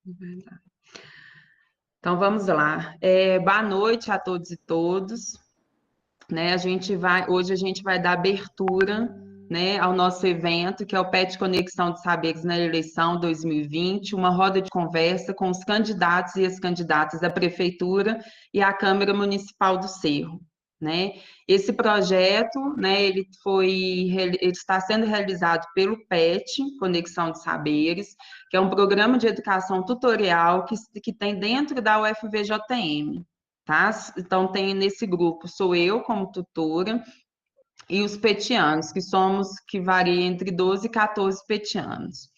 Verdade. Então vamos lá. Boa noite a todos e todos. Né? Hoje a gente vai dar abertura, né, ao nosso evento, que é o PET Conexão de Saberes na Eleição 2020, uma roda de conversa com os candidatos e as candidatas à Prefeitura e à Câmara Municipal do Cerro. Né? Esse projeto, né, ele está sendo realizado pelo PET, Conexão de Saberes, que é um programa de educação tutorial que tem dentro da UFVJM. Tá? Então, tem nesse grupo, sou eu como tutora, e os petianos, que varia entre 12 e 14 petianos.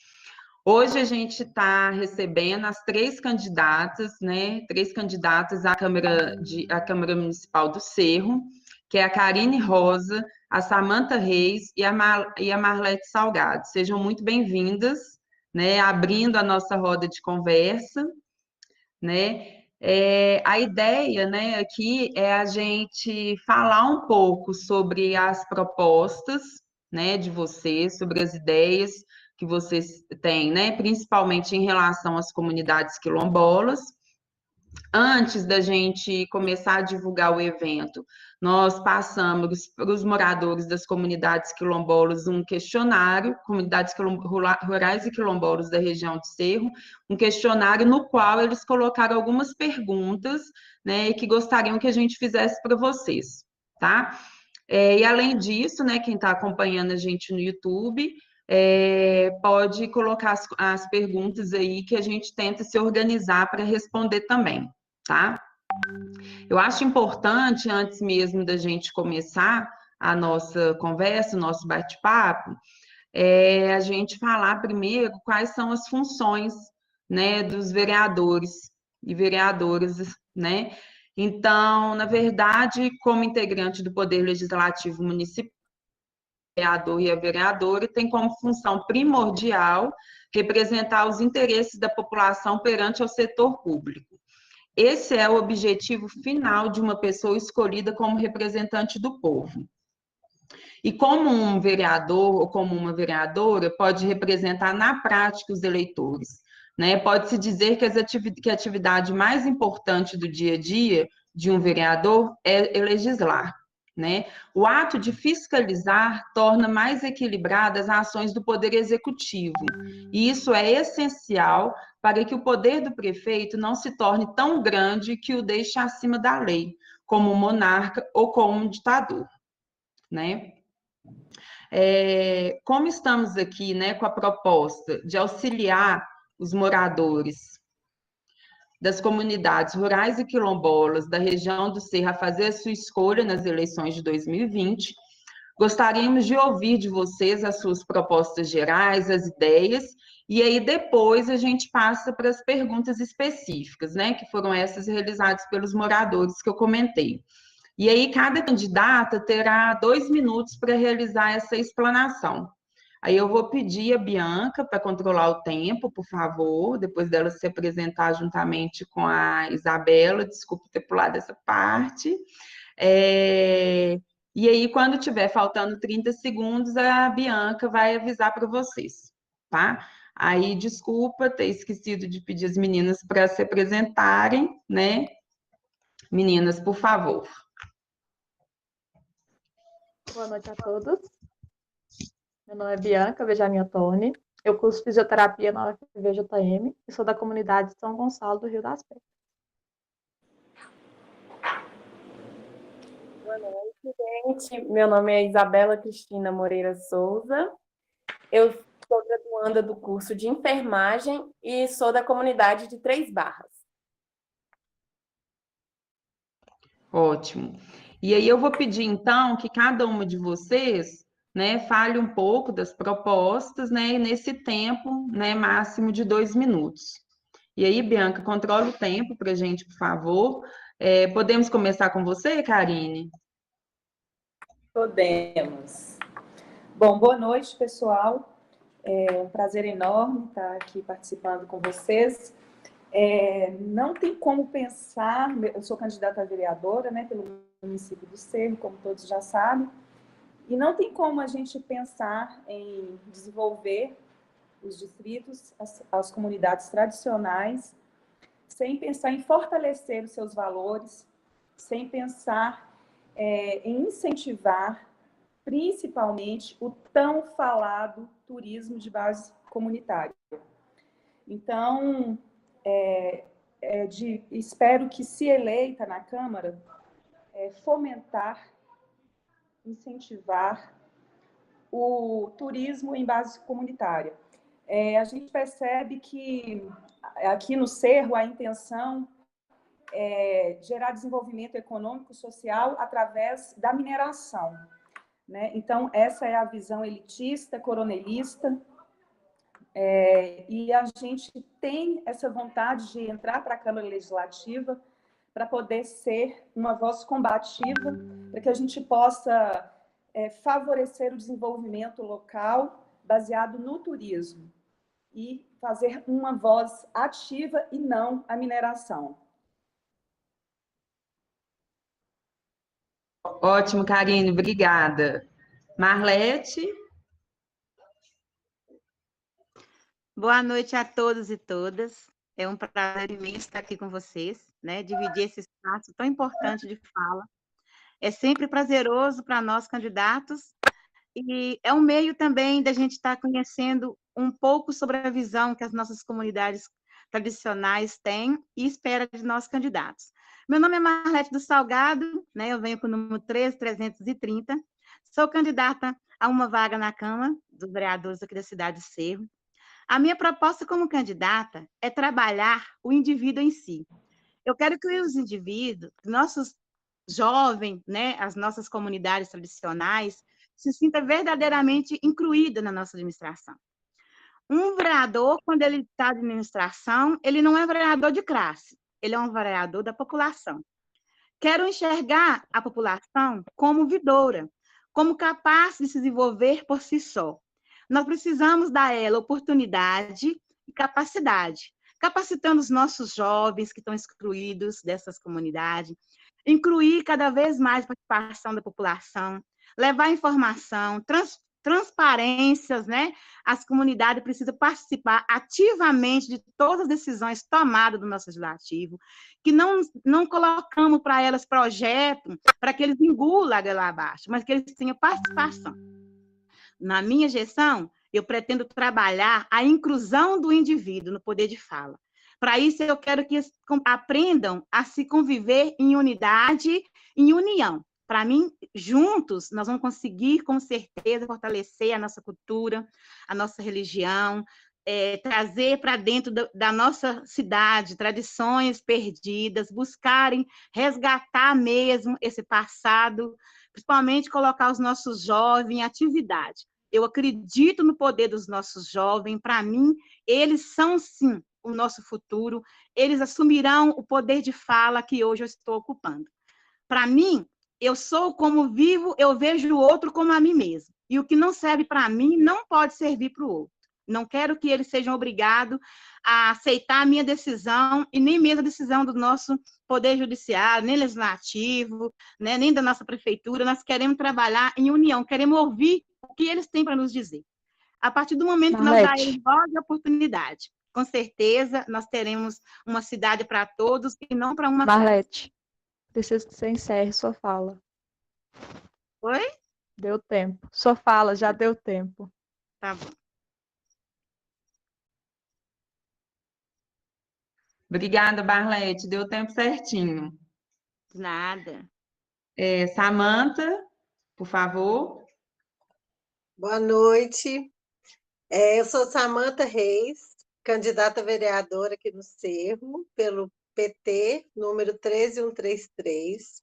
Hoje a gente está recebendo as três candidatas, né? Três candidatas à Câmara Municipal do Cerro, que é a Karine Rosa, a Samanta Reis e a Marlete Salgado. Sejam muito bem-vindas, né? Abrindo a nossa roda de conversa, né? A ideia, né, aqui é a gente falar um pouco sobre as propostas, né, de vocês, sobre as ideias que vocês têm, né, principalmente em relação às comunidades quilombolas. Antes da gente começar a divulgar o evento, nós passamos para os moradores das comunidades quilombolas um questionário, comunidades rurais e quilombolas da região do Cerro, um questionário no qual eles colocaram algumas perguntas, né, que gostariam que a gente fizesse para vocês, tá? E além disso, né, quem está acompanhando a gente no YouTube, pode colocar as perguntas aí que a gente tenta se organizar para responder também, tá? Eu acho importante, antes mesmo da gente começar a nossa conversa, o nosso bate-papo, a gente falar primeiro quais são as funções, né, dos vereadores e vereadoras, né? Então, na verdade, como integrante do Poder Legislativo Municipal, o vereador e a vereadora tem como função primordial representar os interesses da população perante o setor público. Esse é o objetivo final de uma pessoa escolhida como representante do povo. E como um vereador ou como uma vereadora pode representar na prática os eleitores, né? Pode-se dizer que a atividade mais importante do dia a dia de um vereador é legislar, né? O ato de fiscalizar torna mais equilibradas as ações do poder executivo, e isso é essencial para que o poder do prefeito não se torne tão grande que o deixe acima da lei, como um monarca ou como um ditador, né? Como estamos aqui, né, com a proposta de auxiliar os moradores das comunidades rurais e quilombolas da região do Cerro a fazer a sua escolha nas eleições de 2020, gostaríamos de ouvir de vocês as suas propostas gerais, as ideias, e aí depois a gente passa para as perguntas específicas, né, que foram essas realizadas pelos moradores que eu comentei. E aí, cada candidata terá 2 minutos para realizar essa explanação. Aí eu vou pedir a Bianca para controlar o tempo, por favor, depois dela se apresentar juntamente com a Isabela, desculpe ter pulado essa parte. E aí, quando tiver faltando 30 segundos, a Bianca vai avisar para vocês, tá? Aí, desculpa ter esquecido de pedir as meninas para se apresentarem, né? Meninas, por favor. Boa noite a todos. Meu nome é Bianca Benjamin Ottoni. Eu curso fisioterapia na UFVJM e sou da comunidade São Gonçalo do Rio das Pedras. Boa noite, gente. Meu nome é Isabela Cristina Moreira Souza. Eu sou graduanda do curso de enfermagem e sou da comunidade de Três Barras. Ótimo. E aí eu vou pedir, então, que cada uma de vocês, né, fale um pouco das propostas, né, nesse tempo, né, máximo de 2 minutos. E aí, Bianca, controla o tempo para a gente, por favor. Podemos começar com você, Karine? Podemos. Bom, boa noite, pessoal. É um prazer enorme estar aqui participando com vocês. Não tem como pensar, eu sou candidata a vereadora, né, pelo município do Cerro, como todos já sabem, e não tem como a gente pensar em desenvolver os distritos, as comunidades tradicionais, sem pensar em fortalecer os seus valores, sem pensar em incentivar, principalmente, o tão falado turismo de base comunitária. Então, espero que, se eleita na Câmara, fomentar, incentivar o turismo em base comunitária. A gente percebe que aqui no Cerro a intenção é gerar desenvolvimento econômico e social através da mineração, né? Então, essa é a visão elitista, coronelista, e a gente tem essa vontade de entrar para a Câmara Legislativa para poder ser uma voz combativa, para que a gente possa favorecer o desenvolvimento local baseado no turismo e fazer uma voz ativa e não a mineração. Ótimo, Karine, obrigada. Marlete? Boa noite a todos e todas. É um prazer imenso estar aqui com vocês, né? Dividir esse espaço tão importante de fala. É sempre prazeroso para nós, candidatos, e é um meio também da gente estar conhecendo um pouco sobre a visão que as nossas comunidades tradicionais têm e espera de nós, candidatos. Meu nome é Marlete do Salgado, né? Eu venho com o número 13330. Sou candidata a uma vaga na Câmara dos Vereadores aqui da cidade de Cerro. A minha proposta como candidata é trabalhar o indivíduo em si. Eu quero que os indivíduos, nossos jovens, né, as nossas comunidades tradicionais, se sintam verdadeiramente incluídos na nossa administração. Um vereador, quando ele está de administração, ele não é vereador de classe, ele é um vereador da população. Quero enxergar a população como vidoura, como capaz de se desenvolver por si só. Nós precisamos dar a ela oportunidade e capacidade, capacitando os nossos jovens que estão excluídos dessas comunidades, incluir cada vez mais a participação da população, levar informação, transparências, né? As comunidades precisam participar ativamente de todas as decisões tomadas do nosso legislativo, que não colocamos para elas projeto para que eles engulam lá abaixo, mas que eles tenham participação. Na minha gestão, eu pretendo trabalhar a inclusão do indivíduo no poder de fala. Para isso, eu quero que eles aprendam a se conviver em unidade, em união. Para mim, juntos, nós vamos conseguir, com certeza, fortalecer a nossa cultura, a nossa religião, trazer para dentro da nossa cidade tradições perdidas, buscarem resgatar mesmo esse passado, principalmente colocar os nossos jovens em atividade. Eu acredito no poder dos nossos jovens. Para mim, eles são, sim, o nosso futuro. Eles assumirão o poder de fala que hoje eu estou ocupando. Para mim, eu sou como vivo, eu vejo o outro como a mim mesmo. E o que não serve para mim não pode servir para o outro. Não quero que eles sejam obrigados a aceitar a minha decisão e nem mesmo a decisão do nosso poder judiciário, nem legislativo, né, nem da nossa prefeitura. Nós queremos trabalhar em união, queremos ouvir o que eles têm para nos dizer. A partir do momento que nós darmos voz e oportunidade, com certeza nós teremos uma cidade para todos e não para uma. Marlete, preciso que você encerre sua fala. Oi? Deu tempo. Sua fala já deu tempo. Tá bom. Obrigada, Marlete. Deu tempo certinho. Nada. Samanta, por favor. Boa noite. Eu sou Samanta Reis, candidata a vereadora aqui no Cerro, pelo PT, número 13133.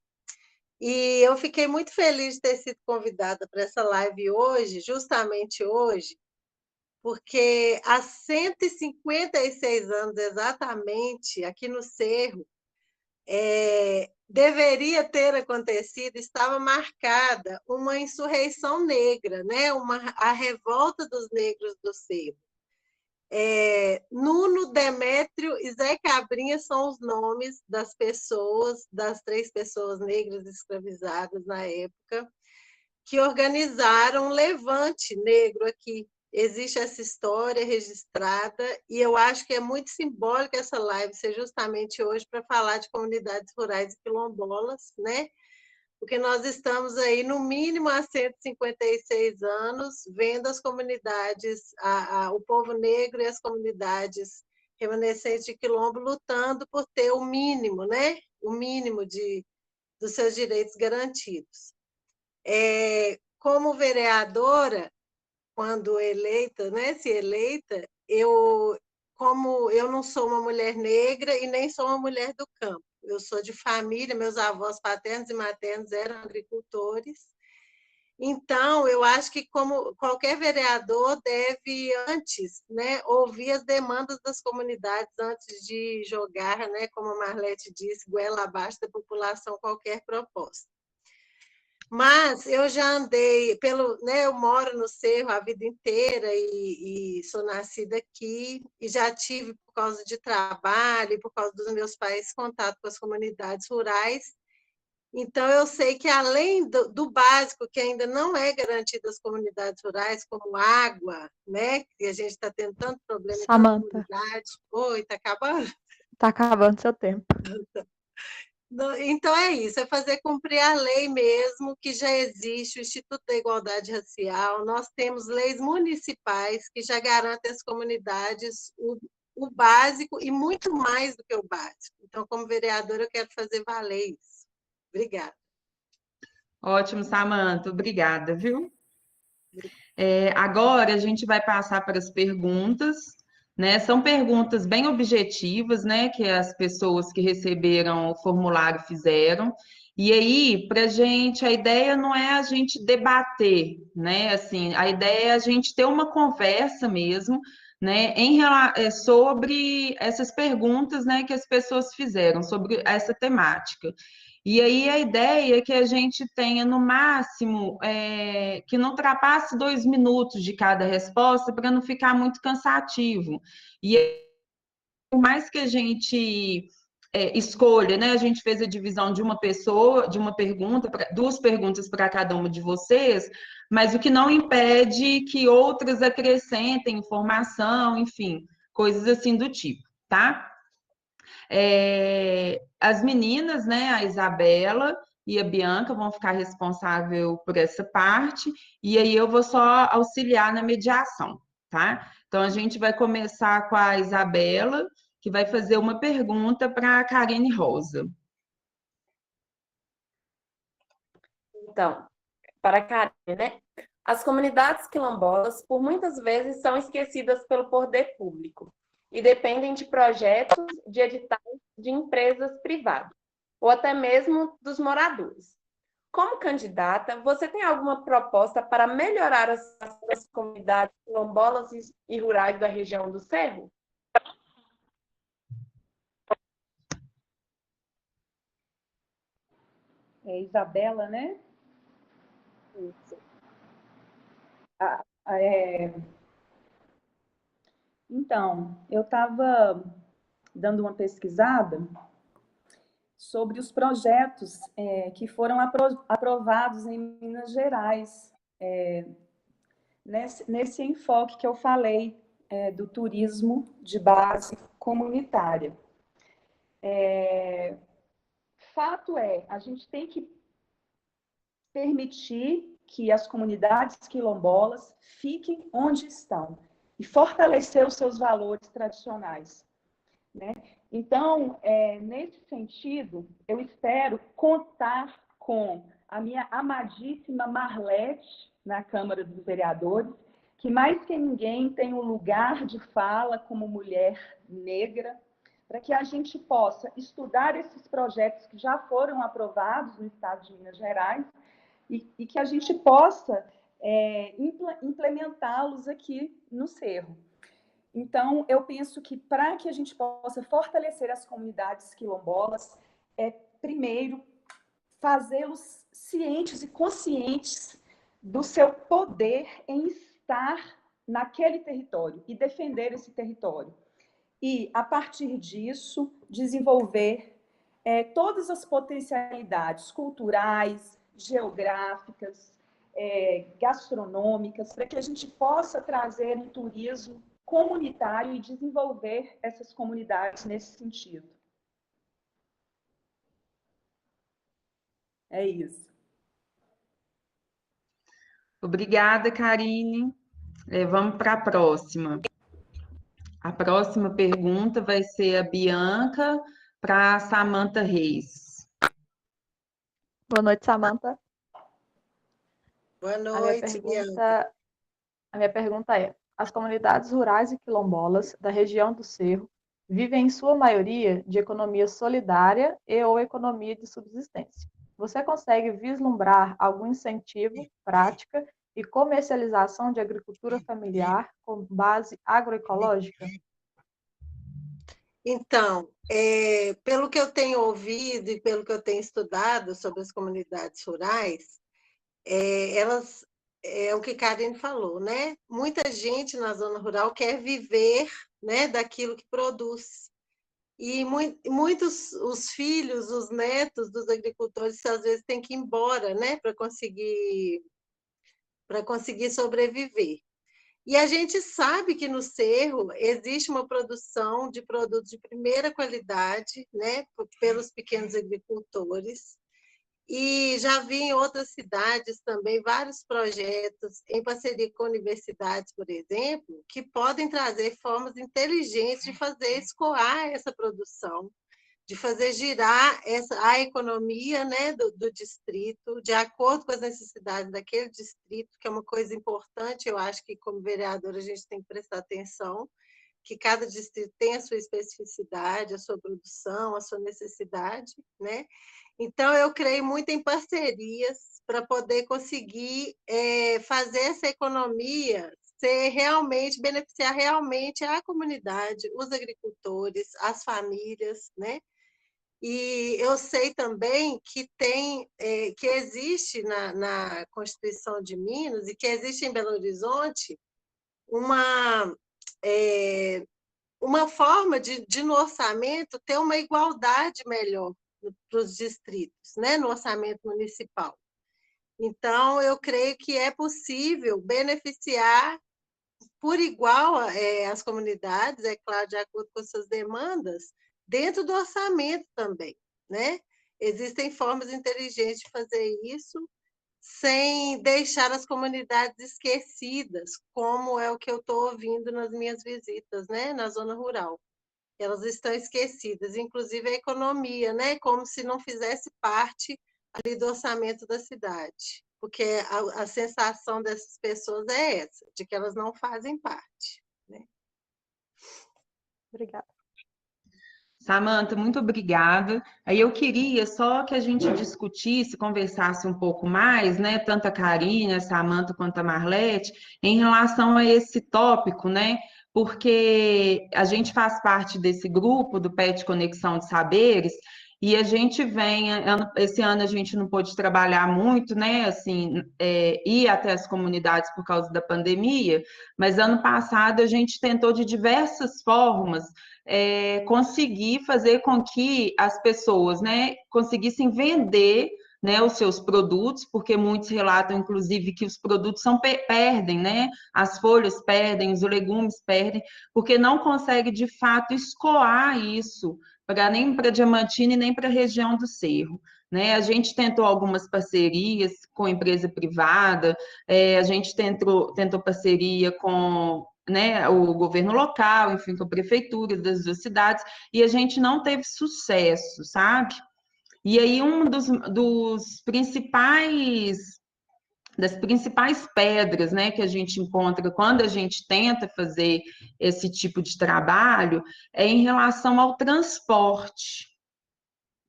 E eu fiquei muito feliz de ter sido convidada para essa live hoje, justamente hoje, porque há 156 anos exatamente, aqui no Cerro, deveria ter acontecido, estava marcada uma insurreição negra, né? A revolta dos negros do Cerro. Nuno, Demétrio e Zé Cabrinha são os nomes das pessoas, das 3 pessoas negras escravizadas na época, que organizaram um levante negro aqui existe essa história registrada, e eu acho que é muito simbólica essa live ser justamente hoje para falar de comunidades rurais e quilombolas, né? Porque nós estamos aí, no mínimo, há 156 anos, vendo as comunidades, o povo negro e as comunidades remanescentes de quilombo lutando por ter o mínimo, né? O mínimo dos seus direitos garantidos. Como vereadora, quando eleita, né, se eleita, como eu não sou uma mulher negra e nem sou uma mulher do campo, eu sou de família, meus avós paternos e maternos eram agricultores, então eu acho que como qualquer vereador deve antes, né, ouvir as demandas das comunidades antes de jogar, né, como a Marlete disse, goela abaixo da população qualquer proposta. Mas eu já andei né, eu moro no Cerro a vida inteira e sou nascida aqui e já tive, por causa de trabalho e por causa dos meus pais, contato com as comunidades rurais. Então, eu sei que, além do básico, que ainda não é garantido às comunidades rurais, como água, né, que a gente está tendo tanto problema em Samanta, comunidade. Oi, está acabando? está acabando seu tempo. Então é isso, é fazer cumprir a lei mesmo, que já existe, o Instituto da Igualdade Racial, nós temos leis municipais que já garantem às comunidades o básico e muito mais do que o básico. Então, como vereadora, eu quero fazer valer isso. Obrigada. Ótimo, Samanta, obrigada, viu? Agora a gente vai passar para as perguntas, né? São perguntas bem objetivas, né? Que as pessoas que receberam o formulário fizeram. E aí, para a gente, a ideia não é a gente debater, né? Assim, a ideia é a gente ter uma conversa mesmo, né? Sobre essas perguntas, né? Que as pessoas fizeram sobre essa temática. E aí a ideia é que a gente tenha, no máximo, que não ultrapasse 2 minutos de cada resposta, para não ficar muito cansativo. E por mais que a gente escolha, né? A gente fez a divisão de uma pessoa, de uma pergunta, 2 perguntas para cada uma de vocês, mas o que não impede que outras acrescentem informação, enfim, coisas assim do tipo, tá? As meninas, né, a Isabela e a Bianca vão ficar responsável por essa parte, e aí eu vou só auxiliar na mediação, tá? Então, a gente vai começar com a Isabela, que vai fazer uma pergunta para a Karine Rosa. Então, para a Karine, né? As comunidades quilombolas, por muitas vezes, são esquecidas pelo poder público e dependem de projetos, de editais de empresas privadas, ou até mesmo dos moradores. Como candidata, você tem alguma proposta para melhorar as comunidades quilombolas e rurais da região do Cerro? Isabela, né? Isso. Então, eu estava dando uma pesquisada sobre os projetos que foram aprovados em Minas Gerais, nesse enfoque que eu falei, do turismo de base comunitária. Fato é, a gente tem que permitir que as comunidades quilombolas fiquem onde estão e fortalecer os seus valores tradicionais, né? Então, nesse sentido, eu espero contar com a minha amadíssima Marlete na Câmara dos Vereadores, que mais que ninguém tem um lugar de fala como mulher negra, para que a gente possa estudar esses projetos que já foram aprovados no estado de Minas Gerais e que a gente possa implementá-los aqui no Cerro. Então, eu penso que para que a gente possa fortalecer as comunidades quilombolas, primeiro, fazê-los cientes e conscientes do seu poder em estar naquele território e defender esse território. E, a partir disso, desenvolver todas as potencialidades culturais, geográficas, gastronômicas, para que a gente possa trazer um turismo comunitário e desenvolver essas comunidades nesse sentido. É isso. Obrigada, Karine. Vamos para a próxima. A próxima pergunta vai ser a Bianca para a Samantha Reis. Boa noite, Samantha. Boa noite, Bianca. A minha pergunta é: as comunidades rurais e quilombolas da região do Cerro vivem, em sua maioria, de economia solidária e/ou economia de subsistência. Você consegue vislumbrar algum incentivo, prática e comercialização de agricultura familiar com base agroecológica? Então, pelo que eu tenho ouvido e pelo que eu tenho estudado sobre as comunidades rurais, elas, é o que Karine falou, né? Muita gente na zona rural quer viver, né, daquilo que produz. E muitos, os filhos, os netos dos agricultores, às vezes, têm que ir embora, né, para conseguir sobreviver. E a gente sabe que no Cerro existe uma produção de produtos de primeira qualidade, né, pelos pequenos agricultores. E já vi em outras cidades também vários projetos em parceria com universidades, por exemplo, que podem trazer formas inteligentes de fazer escoar essa produção, de fazer girar a economia, né, do distrito, de acordo com as necessidades daquele distrito, que é uma coisa importante, eu acho que como vereador a gente tem que prestar atenção, que cada distrito tem a sua especificidade, a sua produção, a sua necessidade, né? Então, eu creio muito em parcerias para poder conseguir fazer essa economia ser realmente, beneficiar realmente a comunidade, os agricultores, as famílias, né? E eu sei também que que existe na Constituição de Minas e que existe em Belo Horizonte uma forma de no orçamento ter uma igualdade melhor para os distritos, né, no orçamento municipal. Então, eu creio que é possível beneficiar por igual as comunidades, é claro, de acordo com suas demandas, dentro do orçamento também, né? Existem formas inteligentes de fazer isso sem deixar as comunidades esquecidas, como é o que eu estou ouvindo nas minhas visitas, né, na zona rural. Elas estão esquecidas, inclusive a economia, né, como se não fizesse parte ali do orçamento da cidade, porque a sensação dessas pessoas é essa, de que elas não fazem parte, né? Obrigada. Samantha, muito obrigada. Aí eu queria só que a gente discutisse, conversasse um pouco mais, né? Tanto a Karine, a Samantha quanto a Marlete, em relação a esse tópico, né? Porque a gente faz parte desse grupo do PET Conexão de Saberes, e a gente vem, esse ano a gente não pôde trabalhar muito, né? Assim, ir até as comunidades por causa da pandemia, mas ano passado a gente tentou de diversas formas conseguir fazer com que as pessoas, né, conseguissem vender, né, os seus produtos, porque muitos relatam, inclusive, que os produtos perdem, né, as folhas perdem, os legumes perdem, porque não consegue, de fato, escoar isso nem para Diamantina e nem para a região do Cerro. Né? A gente tentou algumas parcerias com empresa privada, a gente tentou parceria com, né, o governo local, enfim, com a prefeitura das duas cidades, e a gente não teve sucesso, sabe? E aí das principais pedras, né, que a gente encontra quando a gente tenta fazer esse tipo de trabalho é em relação ao transporte,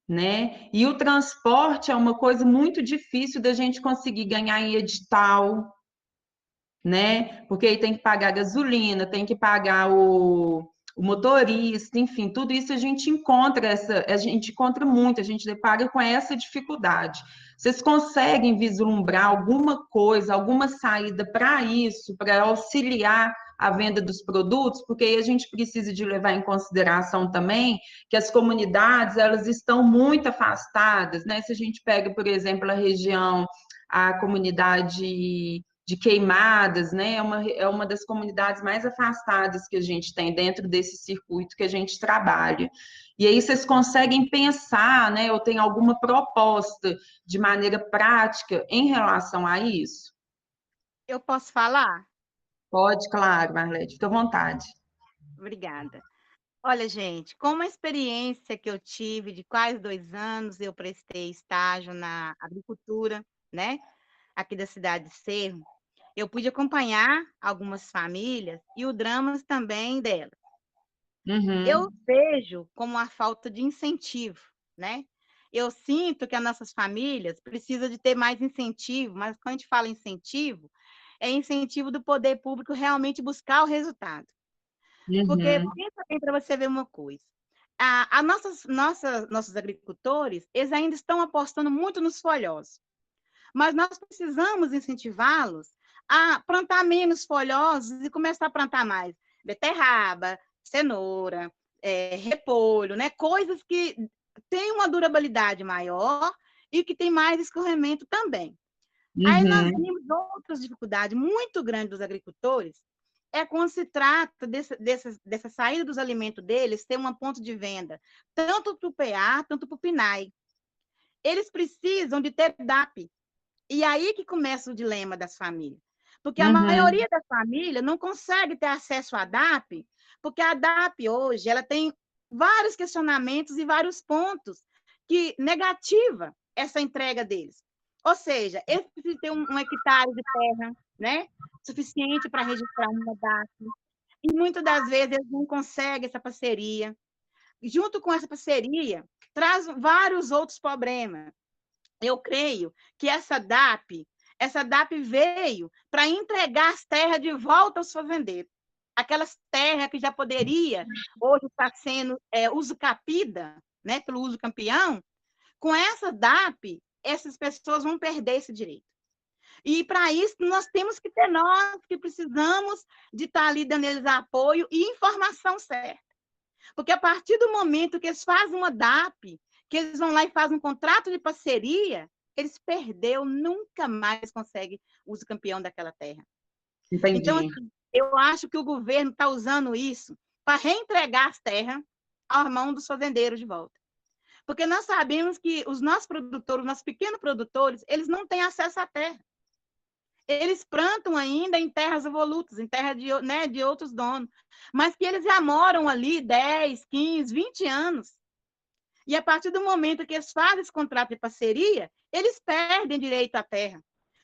né? E o transporte é uma coisa muito difícil da gente conseguir ganhar em edital, né? Porque aí tem que pagar gasolina, tem que pagar o motorista, enfim, tudo isso a gente encontra muito, a gente depara com essa dificuldade. Vocês conseguem vislumbrar alguma coisa, alguma saída para isso, para auxiliar a venda dos produtos? Porque aí a gente precisa de levar em consideração também que as comunidades, elas estão muito afastadas, né? Se a gente pega, por exemplo, a região a comunidade de Queimadas, né? É uma das comunidades mais afastadas que a gente tem dentro desse circuito que a gente trabalha. E aí vocês conseguem pensar, né? Ou tem alguma proposta de maneira prática em relação a isso? Eu posso falar? Pode, claro, Marlete, fica à vontade. Obrigada. Olha, gente, com uma experiência que eu tive de quase 2 anos, eu prestei estágio na agricultura, né? Aqui da cidade de Cerro, eu pude acompanhar algumas famílias e o drama também delas. Eu Uhum, vejo como a falta de incentivo, né? Eu sinto que as nossas famílias precisam de ter mais incentivo, mas quando a gente fala incentivo, é incentivo do poder público realmente buscar o resultado. Porque uhum, pensa bem para você ver uma coisa. Nossos agricultores, eles ainda estão apostando muito nos folhosos. Mas nós precisamos incentivá-los a plantar menos folhosos e começar a plantar mais beterraba, cenoura, repolho, né? Coisas que têm uma durabilidade maior e que têm mais escorrimento também. Aí nós uhum, vimos outras dificuldades muito grandes dos agricultores, é quando se trata dessa saída dos alimentos deles, ter uma ponto de venda, tanto para o PA, tanto para o PNAE. Eles precisam de ter DAP, e aí que começa o dilema das famílias. Porque a uhum, maioria das famílias não consegue ter acesso à DAP, porque a DAP hoje ela tem vários questionamentos e vários pontos que negativa essa entrega deles. Ou seja, eles precisam ter um hectare de terra, né, suficiente para registrar uma DAP. E muitas das vezes eles não conseguem essa parceria. Junto com essa parceria, traz vários outros problemas. Eu creio que essa DAP veio para entregar as terras de volta aos fazendeiros. Aquelas terras que já poderia, hoje está sendo usucapida, né, pelo uso campeão, com essa DAP, essas pessoas vão perder esse direito. E para isso, nós temos que ter nós que precisamos de estar ali dando eles apoio e informação certa. Porque a partir do momento que eles fazem uma DAP, que eles vão lá e fazem um contrato de parceria, eles perderam, nunca mais conseguem o uso campeão daquela terra. Então, entendi. assim, eu acho que o governo está usando isso para reentregar as terras à mão dos fazendeiros de volta. Porque nós sabemos que os nossos produtores, os nossos pequenos produtores, eles não têm acesso à terra. Eles plantam ainda em terras evolutas, em terra de outros donos, mas que eles já moram ali 10, 15, 20 anos. E a partir do momento que eles fazem esse contrato de parceria, eles perdem direito à terra.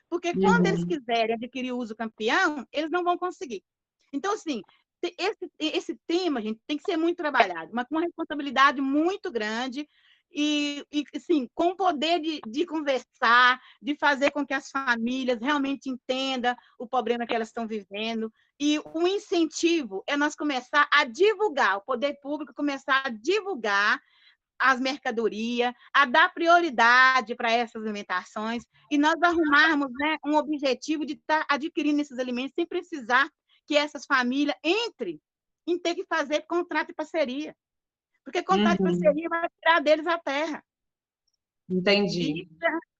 Porque quando eles Uhum, quiserem adquirir o uso campeão, eles não vão conseguir. Então, assim, esse tema, gente, tem que ser muito trabalhado, mas com uma responsabilidade muito grande e assim, com o poder de conversar, de fazer com que as famílias realmente entendam o problema que elas estão vivendo. E o incentivo é nós começar a divulgar, o poder público começar a divulgar as mercadorias, a dar prioridade para essas alimentações e nós arrumarmos, né, um objetivo de estar adquirindo esses alimentos sem precisar que essas famílias entrem em ter que fazer contrato de parceria. Porque contrato de uhum, parceria vai tirar deles a terra. entendi. E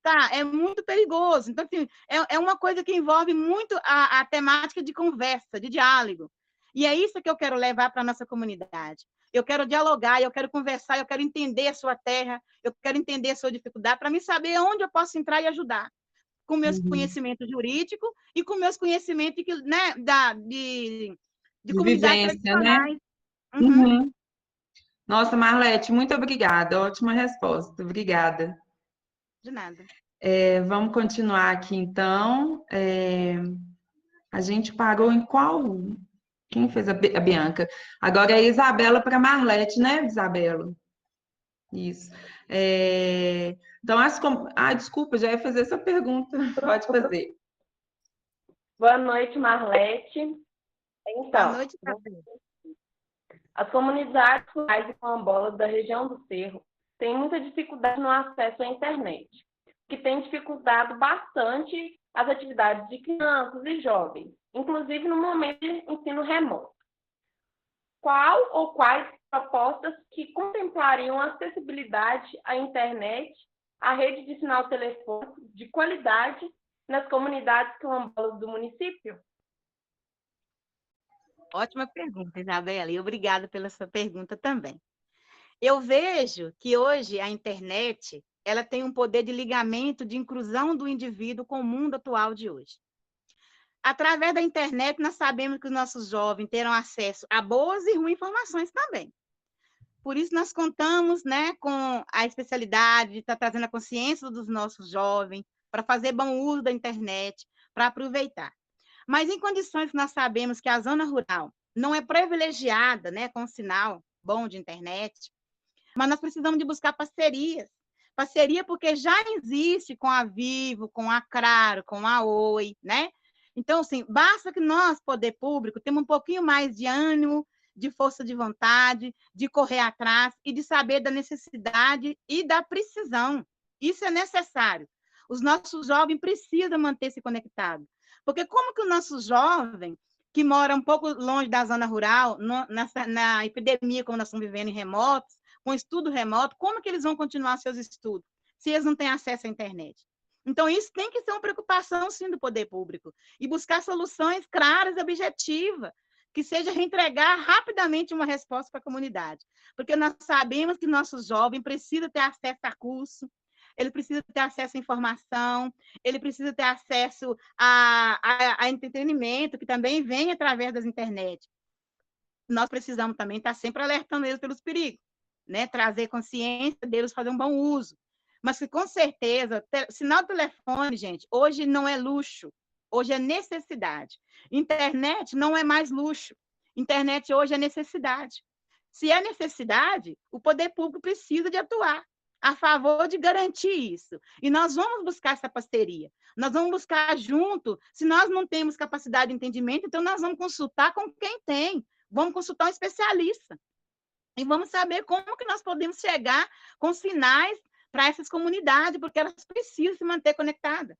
tá, é muito perigoso. Então, assim, é uma coisa que envolve muito a temática de conversa, de diálogo. E é isso que eu quero levar para a nossa comunidade. Eu quero dialogar, eu quero conversar, eu quero entender a sua terra, eu quero entender a sua dificuldade, para me saber onde eu posso entrar e ajudar, com meus Uhum. conhecimentos jurídicos e com meus conhecimentos né, de De comunidades vivência, né? tradicionais. Uhum, Uhum. Nossa, Marlete, muito obrigada. Ótima resposta. Obrigada. de nada. Vamos continuar aqui, então. A gente parou em qual? Quem fez a Bianca? Agora é a Isabela para Marlete, né, Isabela? Isso. Então, desculpa, já ia fazer essa pergunta. Pode fazer. Boa noite, Marlete. Boa Então, noite, Isabel. as comunidades rurais e quilombolas da região do Cerro têm muita dificuldade no acesso à internet, o que tem dificultado bastante as atividades de crianças e jovens, inclusive no momento de ensino remoto. Qual ou quais propostas que contemplariam a acessibilidade à internet a rede de sinal telefônico de qualidade nas comunidades quilombolas do município? Ótima pergunta, Isabela, e obrigada pela sua pergunta também. Eu vejo que hoje a internet ela tem um poder de ligamento, de inclusão do indivíduo com o mundo atual de hoje. Através da internet, nós sabemos que os nossos jovens terão acesso a boas e ruins informações também. Por isso, nós contamos, né, com a especialidade de estar trazendo a consciência dos nossos jovens para fazer bom uso da internet, para aproveitar. Mas em condições que nós sabemos que a zona rural não é privilegiada, né, com sinal bom de internet, mas nós precisamos de buscar parcerias. Parceria porque já existe com a Vivo, com a Claro, com a Oi, né? Então, assim, basta que nós, poder público, temos um pouquinho mais de ânimo, de força de vontade, de correr atrás e de saber da necessidade e da precisão. Isso é necessário. Os nossos jovens precisam manter-se conectados. Porque como que o nosso jovem, que mora um pouco longe da zona rural, na epidemia, como nós estamos vivendo em remotos, com estudo remoto, como que eles vão continuar seus estudos se eles não têm acesso à internet? Então, isso tem que ser uma preocupação, sim, do poder público, e buscar soluções claras e objetivas, que seja reentregar rapidamente uma resposta para a comunidade. Porque nós sabemos que nossos jovens precisam ter acesso a curso, ele precisa ter acesso à informação, ele precisa ter acesso a entretenimento, que também vem através das internet. Nós precisamos também estar sempre alertando eles pelos perigos, né? Trazer consciência deles, fazer um bom uso. Mas que, com certeza, sinal de telefone, gente, hoje não é luxo, hoje é necessidade. Internet não é mais luxo. Internet hoje é necessidade. Se é necessidade, o poder público precisa de atuar a favor de garantir isso. E nós vamos buscar essa parceria. Nós vamos buscar junto. Se nós não temos capacidade de entendimento, então nós vamos consultar com quem tem. Vamos consultar um especialista. E vamos saber como que nós podemos chegar com sinais para essas comunidades, porque elas precisam se manter conectadas.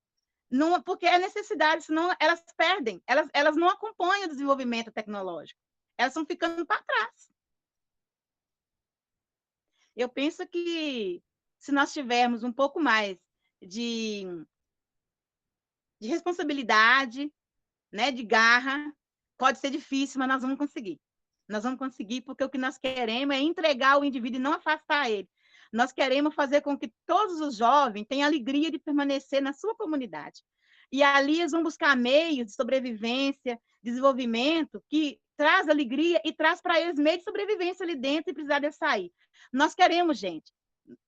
Não, porque é necessidade, senão elas perdem, elas não acompanham o desenvolvimento tecnológico, elas estão ficando para trás. Eu penso que se nós tivermos um pouco mais de responsabilidade, né, de garra, pode ser difícil, mas nós vamos conseguir. Nós vamos conseguir porque o que nós queremos é entregar o indivíduo e não afastar ele. Nós queremos fazer com que todos os jovens tenham alegria de permanecer na sua comunidade. E ali eles vão buscar meios de sobrevivência, desenvolvimento, que traz alegria e traz para eles meios de sobrevivência ali dentro e precisar de sair. Nós queremos, gente.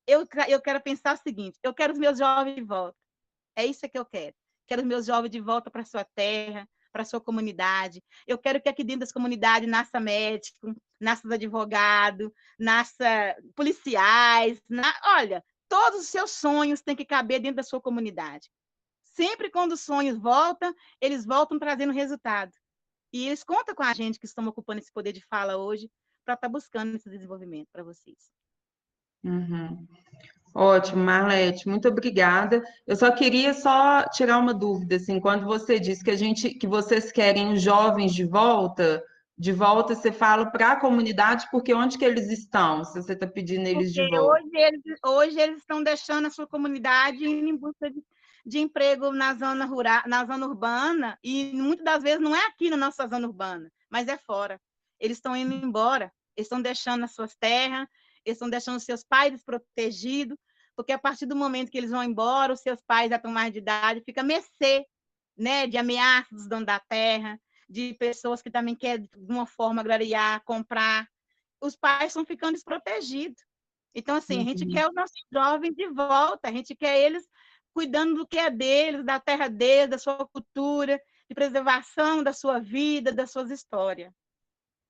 Eu quero pensar o seguinte, eu quero os meus jovens de volta. É isso que eu quero. Quero os meus jovens de volta para a sua terra, para a sua comunidade. Eu quero que aqui dentro das comunidades nasça médico, nasça advogado, nasça policiais. Olha, todos os seus sonhos têm que caber dentro da sua comunidade. Sempre quando os sonhos voltam, eles voltam trazendo resultado. E eles contam com a gente que estamos ocupando esse poder de fala hoje para estar buscando esse desenvolvimento para vocês. Uhum. Ótimo, Marlete, muito obrigada. Eu só queria tirar uma dúvida, assim, quando você disse que vocês querem os jovens de volta você fala para a comunidade, porque onde que eles estão? Se você está pedindo eles de volta. Hoje eles estão deixando a sua comunidade indo em busca de emprego na zona rural, na zona urbana, e muitas das vezes não é aqui na nossa zona urbana, mas é fora. Eles estão indo embora, eles estão deixando as suas terras, eles estão deixando seus pais desprotegidos, porque a partir do momento que eles vão embora, os seus pais já estão mais de idade, fica a mercê, né, de ameaças dos donos da terra, de pessoas que também querem, de uma forma, agrariar, comprar. Os pais estão ficando desprotegidos. Então, assim, a gente quer os nossos jovens de volta, a gente quer eles cuidando do que é deles, da terra deles, da sua cultura, de preservação da sua vida, das suas histórias.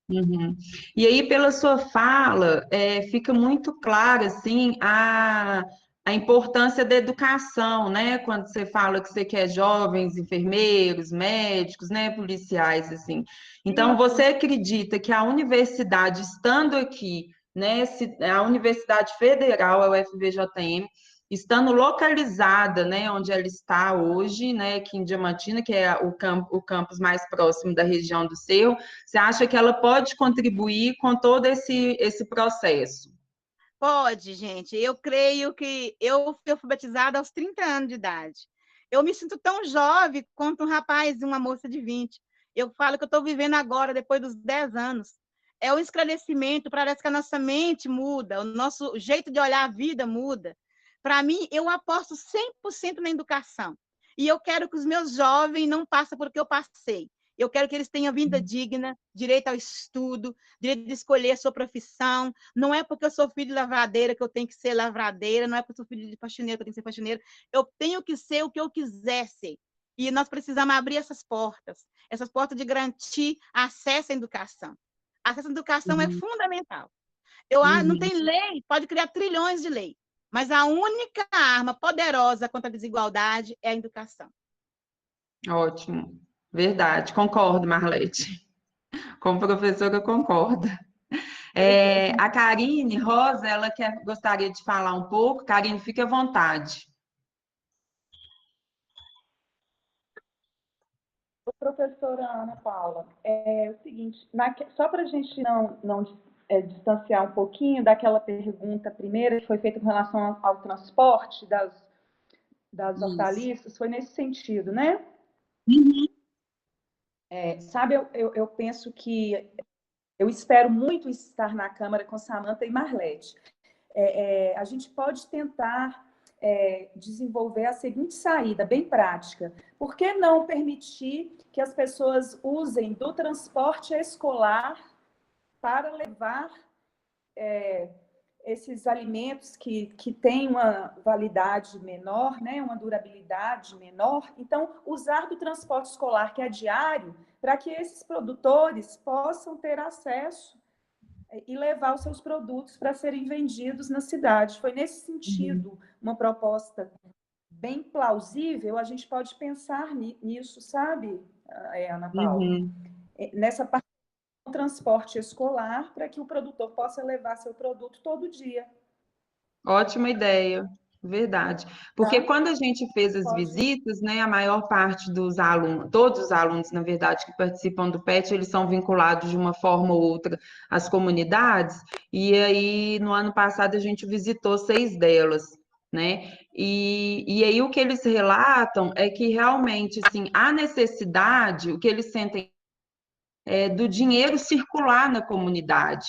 Uhum. E aí, pela sua fala, fica muito clara, assim, a importância da educação, né? Quando você fala que você quer jovens, enfermeiros, médicos, né? Policiais, assim. Então, você acredita que a universidade, estando aqui, né? A Universidade Federal, a UFVJM, estando localizada, né, onde ela está hoje, né, aqui em Diamantina, que é o campus mais próximo da região do Cerro, você acha que ela pode contribuir com todo esse processo? Pode, gente. Eu creio que eu fui alfabetizada aos 30 anos de idade. Eu me sinto tão jovem quanto um rapaz e uma moça de 20. Eu falo que eu estou vivendo agora, depois dos 10 anos. É o esclarecimento, parece que a nossa mente muda, o nosso jeito de olhar a vida muda. Para mim, eu aposto 100% na educação. E eu quero que os meus jovens não passem por o que eu passei. Eu quero que eles tenham vida digna, direito ao estudo, direito de escolher a sua profissão. Não é porque eu sou filho de lavradeira que eu tenho que ser lavradeira, não é porque eu sou filho de faxineira que eu tenho que ser faxineira. Eu tenho que ser o que eu quiser ser. E nós precisamos abrir essas portas de garantir acesso à educação. Acesso à educação é fundamental. Não tem lei, pode criar trilhões de leis, mas a única arma poderosa contra a desigualdade é a educação. Ótimo. Verdade. Concordo, Marlete. Como professora, concordo. A Karine Rosa, ela gostaria de falar um pouco. Karine, fique à vontade. Professora Ana Paula, é o seguinte, só para a gente não distanciar um pouquinho daquela pergunta primeira que foi feita com relação ao transporte das hortaliças, foi nesse sentido, né? Uhum. Sabe, eu penso que eu espero muito estar na Câmara com Samanta e Marlete. A gente pode tentar desenvolver a seguinte saída, bem prática. Por que não permitir que as pessoas usem do transporte escolar para levar esses alimentos que têm uma validade menor, né, uma durabilidade menor? Então, usar do transporte escolar, que é diário, para que esses produtores possam ter acesso e levar os seus produtos para serem vendidos na cidade. Foi nesse sentido uma proposta bem plausível, a gente pode pensar nisso, sabe, Ana Paula? Nessa parte do transporte escolar, para que o produtor possa levar seu produto todo dia. Ótima ideia, verdade. Porque quando a gente fez as visitas, né, a maior parte dos alunos, todos os alunos, na verdade, que participam do PET, eles são vinculados de uma forma ou outra às comunidades, e aí, no ano passado, a gente visitou 6 delas, né? E aí o que eles relatam é que realmente, assim, a necessidade, o que eles sentem do dinheiro circular na comunidade,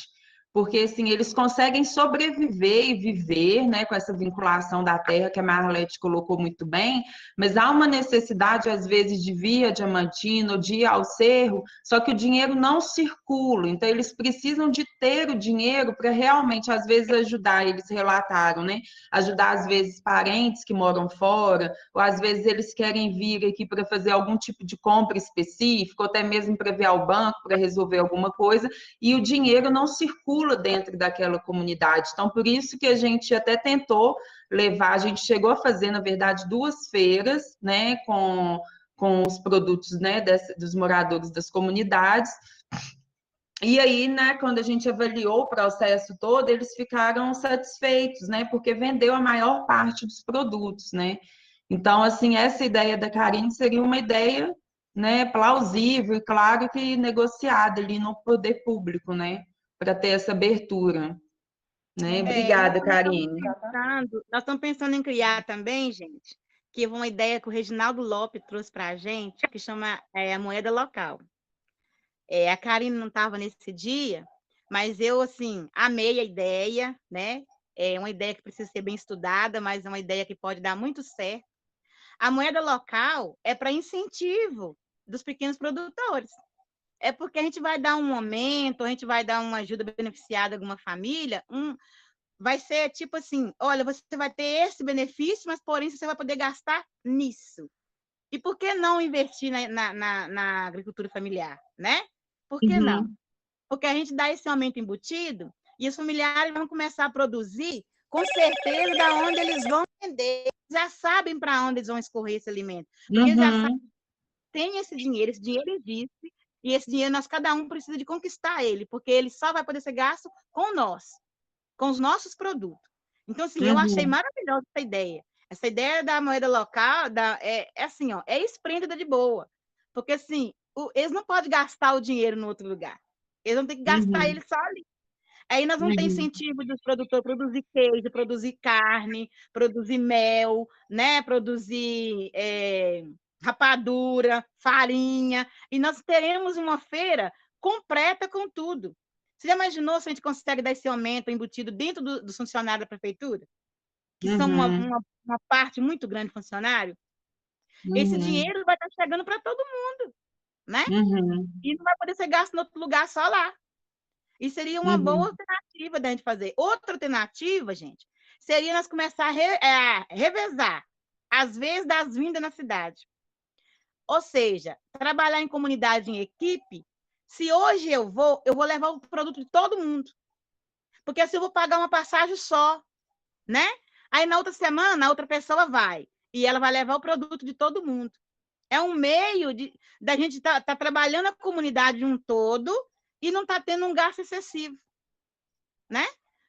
porque assim eles conseguem sobreviver e viver, né, com essa vinculação da terra que a Marlete colocou muito bem, mas há uma necessidade às vezes de vir a Diamantina ou de ir ao Cerro, só que o dinheiro não circula, então eles precisam de ter o dinheiro para realmente às vezes ajudar, eles relataram, né, ajudar às vezes parentes que moram fora, ou às vezes eles querem vir aqui para fazer algum tipo de compra específica, ou até mesmo para ver ao banco, para resolver alguma coisa, e o dinheiro não circula dentro daquela comunidade. Então, por isso que a gente até tentou levar, a gente chegou a fazer, na verdade, 2 feiras, né, com os produtos, né, dos moradores das comunidades. E aí, né, quando a gente avaliou o processo todo, eles ficaram satisfeitos, né, porque vendeu a maior parte dos produtos, né. Então, assim, essa ideia da Karine seria uma ideia, né, plausível e, claro, que negociada ali no poder público, né, para ter essa abertura, né. Obrigada, Karine. Nós estamos pensando em criar também, gente, que é uma ideia que o Reginaldo Lopes trouxe para a gente, que chama a moeda local. A Karine não estava nesse dia, mas eu, assim, amei a ideia, né? É uma ideia que precisa ser bem estudada, mas é uma ideia que pode dar muito certo. A moeda local é para incentivo dos pequenos produtores. É porque a gente vai dar um momento, a gente vai dar uma ajuda beneficiada a alguma família, vai ser tipo assim, olha, você vai ter esse benefício, mas porém você vai poder gastar nisso. E por que não investir na agricultura familiar, né? Por que não? Porque a gente dá esse aumento embutido e os familiares vão começar a produzir com certeza de onde eles vão vender. Já sabem para onde eles vão escorrer esse alimento. Porque eles já sabem que tem esse dinheiro existe, e esse dinheiro cada um precisa de conquistar ele, porque ele só vai poder ser gasto com nós, com os nossos produtos. Então, assim, eu achei maravilhosa essa ideia. Essa ideia da moeda local assim, ó, é esplêndida de boa. Porque, assim, eles não podem gastar o dinheiro em outro lugar. Eles vão ter que gastar ele só ali. Aí nós vamos ter incentivo dos produtores produzir queijo, produzir carne, produzir mel, né? Produzir rapadura, farinha, e nós teremos uma feira completa com tudo. Você já imaginou se a gente consegue dar esse aumento embutido dentro do funcionário da prefeitura? Que são uma parte muito grande de funcionário? Esse dinheiro vai estar chegando para todo mundo, né? E não vai poder ser gasto em outro lugar, só lá. E seria uma boa alternativa da gente fazer. Outra alternativa, gente, seria nós começar a revezar as vezes das vindas na cidade. Ou seja, trabalhar em comunidade, em equipe. Se hoje eu vou levar o produto de todo mundo. Porque assim eu vou pagar uma passagem só, né? Aí na outra semana, a outra pessoa vai. E ela vai levar o produto de todo mundo. É um meio da gente tá trabalhando a comunidade de um todo e não está tendo um gasto excessivo, né?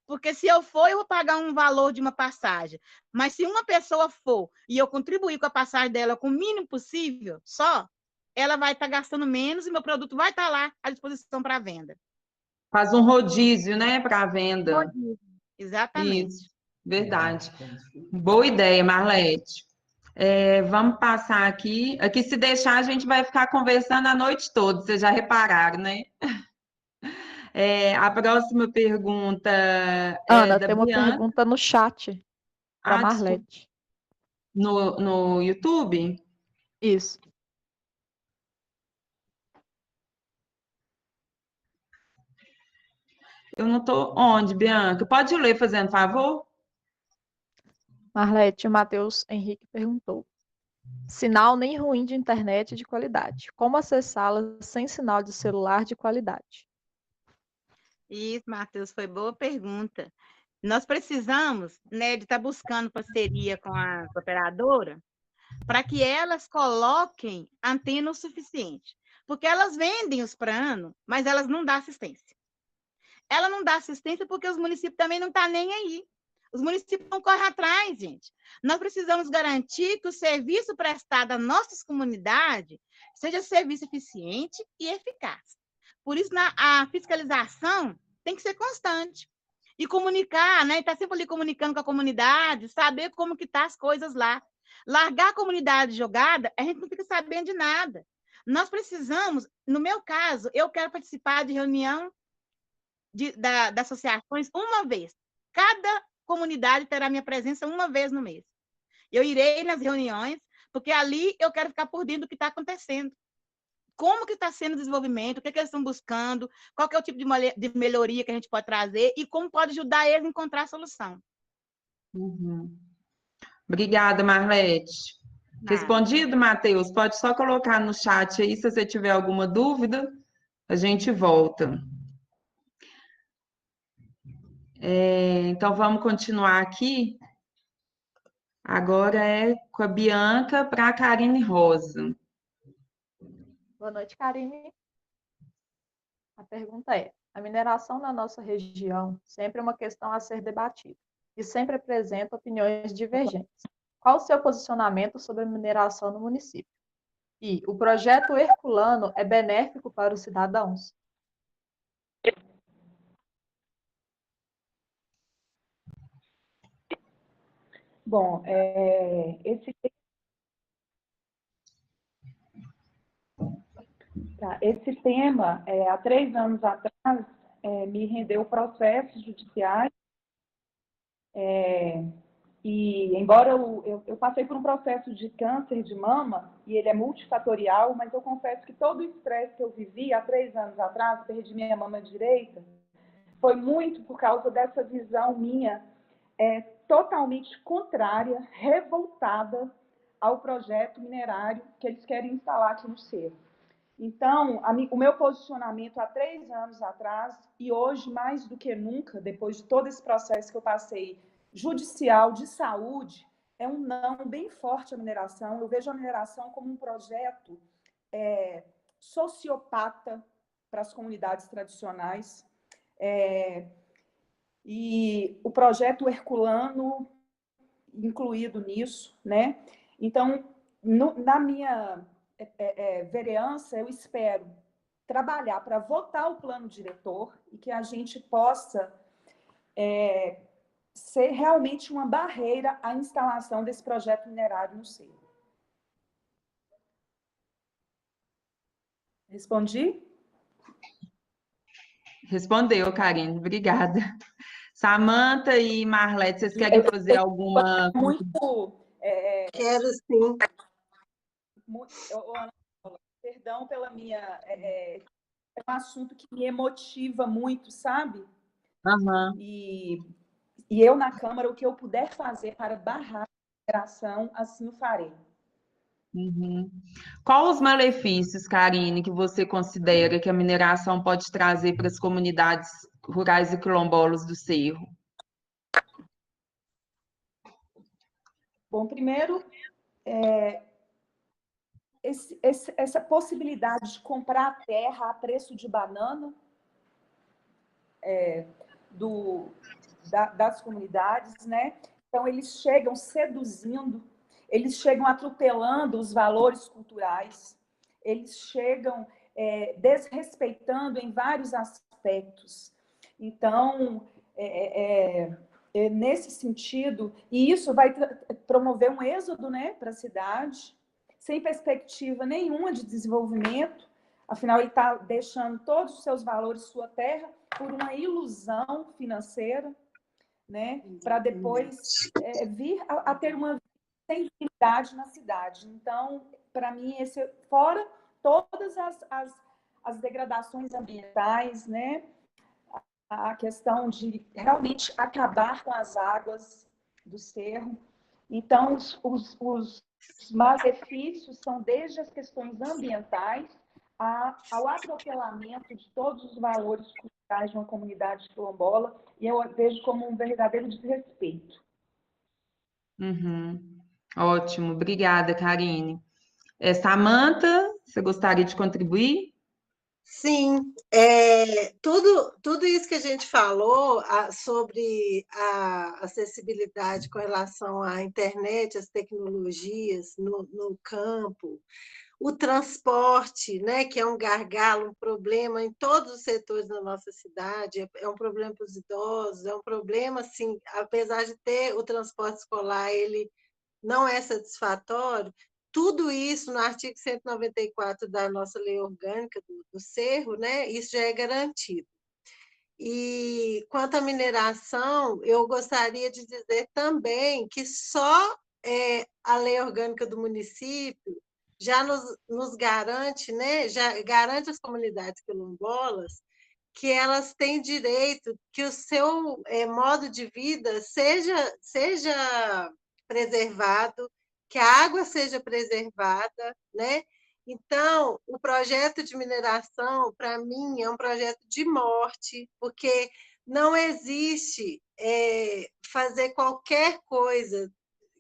Porque se eu for, eu vou pagar um valor de uma passagem. Mas se uma pessoa for e eu contribuir com a passagem dela com o mínimo possível, só, ela vai estar gastando menos e meu produto vai estar lá à disposição para venda. Faz um rodízio, né, para venda. Rodízio. Exatamente. Isso, verdade. Boa ideia, Marlete. Vamos passar aqui. Aqui, se deixar, a gente vai ficar conversando a noite toda, vocês já repararam, né? A próxima pergunta Ana, da tem uma Bianca. pergunta no chat para Desculpa. Marlete. No YouTube? Isso. Eu não estou. Onde, Bianca? Pode ler, fazendo favor? Marlete, o Matheus Henrique perguntou. Sinal nem ruim de internet de qualidade. Como acessá-la sem sinal de celular de qualidade? Isso, Matheus, foi boa pergunta. Nós precisamos, né, de estar buscando parceria com a operadora para que elas coloquem antena o suficiente. Porque elas vendem os planos, mas elas não dão assistência. Ela não dá assistência porque os municípios também não estão nem aí. Os municípios não correm atrás, gente. Nós precisamos garantir que o serviço prestado às nossas comunidades seja serviço eficiente e eficaz. Por isso, a fiscalização tem que ser constante. E comunicar, né? Estar sempre ali comunicando com a comunidade, saber como que estão as coisas lá. Largar a comunidade jogada, a gente não fica sabendo de nada. Nós precisamos, no meu caso, eu quero participar de reunião das associações uma vez. Cada comunidade terá minha presença uma vez no mês. Eu irei nas reuniões, porque ali eu quero ficar por dentro do que está acontecendo. Como que está sendo o desenvolvimento, o que eles estão buscando, qual que é o tipo de melhoria que a gente pode trazer e como pode ajudar eles a encontrar a solução. Obrigada, Marlete. Respondido, Matheus? Pode só colocar no chat aí, se você tiver alguma dúvida, a gente volta. Então, vamos continuar aqui. Agora é com a Bianca para a Karine Rosa. Boa noite, Karine. A pergunta é: a mineração na nossa região sempre é uma questão a ser debatida e sempre apresenta opiniões divergentes. Qual o seu posicionamento sobre a mineração no município? E o projeto Herculano é benéfico para os cidadãos? Bom, esse tema, há 3 anos atrás, me rendeu processos judiciais, e embora eu passei por um processo de câncer de mama, e ele é multifatorial, mas eu confesso que todo o estresse que eu vivi há 3 anos atrás, perdi minha mama direita, foi muito por causa dessa visão minha totalmente contrária, revoltada ao projeto minerário que eles querem instalar aqui no Cerro. Então, o meu posicionamento há 3 anos atrás, e hoje, mais do que nunca, depois de todo esse processo que eu passei, judicial, de saúde, é um não bem forte à mineração. Eu vejo a mineração como um projeto sociopata para as comunidades tradicionais. E o projeto Herculano incluído nisso, né? Então, na minha vereança, eu espero trabalhar para votar o plano diretor e que a gente possa ser realmente uma barreira à instalação desse projeto minerário no Cerro. Respondi? Respondeu, Karine, obrigada. Samanta e Marlete, vocês querem fazer alguma... Quero sim. Ana, perdão pela minha... É um assunto que me emotiva muito, sabe? Uhum. E eu, na Câmara, o que eu puder fazer para barrar a mineração, assim o farei. Uhum. Qual os malefícios, Karine, que você considera que a mineração pode trazer para as comunidades rurais e quilombolas do Cerro? Bom, primeiro, essa possibilidade de comprar a terra a preço de banana das comunidades, né? Então, eles chegam seduzindo, eles chegam atropelando os valores culturais, eles chegam desrespeitando em vários aspectos. Então, nesse sentido, e isso vai promover um êxodo, né, para a cidade, sem perspectiva nenhuma de desenvolvimento, afinal, ele está deixando todos os seus valores, sua terra, por uma ilusão financeira, né, para depois vir a ter uma sem dignidade na cidade. Então, para mim, fora todas as degradações ambientais, né, a questão de realmente acabar com as águas do Cerro. Então, os malefícios são desde as questões ambientais ao atropelamento de todos os valores culturais de uma comunidade quilombola, e eu vejo como um verdadeiro desrespeito. Uhum. Ótimo, obrigada, Karine. Samanta, você gostaria de contribuir? Sim, tudo isso que a gente falou sobre a acessibilidade com relação à internet, às tecnologias no campo, o transporte, né, que é um gargalo, um problema em todos os setores da nossa cidade, é um problema para os idosos, é um problema, assim, apesar de ter o transporte escolar, ele não é satisfatório. Tudo isso no artigo 194 da nossa lei orgânica do Cerro, né, isso já é garantido. E quanto à mineração, eu gostaria de dizer também que só a lei orgânica do município já nos garante, né, já garante às comunidades quilombolas que elas têm direito que o seu modo de vida seja preservado, que a água seja preservada, né? Então, o projeto de mineração, para mim, é um projeto de morte, porque não existe fazer qualquer coisa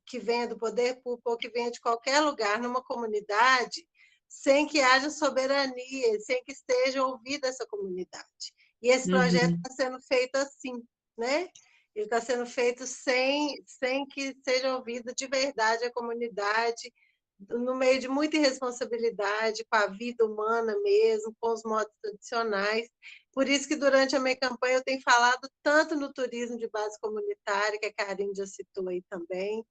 que venha do poder público ou que venha de qualquer lugar numa comunidade sem que haja soberania, sem que esteja ouvida essa comunidade. E esse projeto está sendo feito assim, né? Ele está sendo feito sem que seja ouvida de verdade a comunidade, no meio de muita irresponsabilidade, com a vida humana mesmo, com os modos tradicionais. Por isso que durante a minha campanha eu tenho falado tanto no turismo de base comunitária, que a Karine já citou aí também,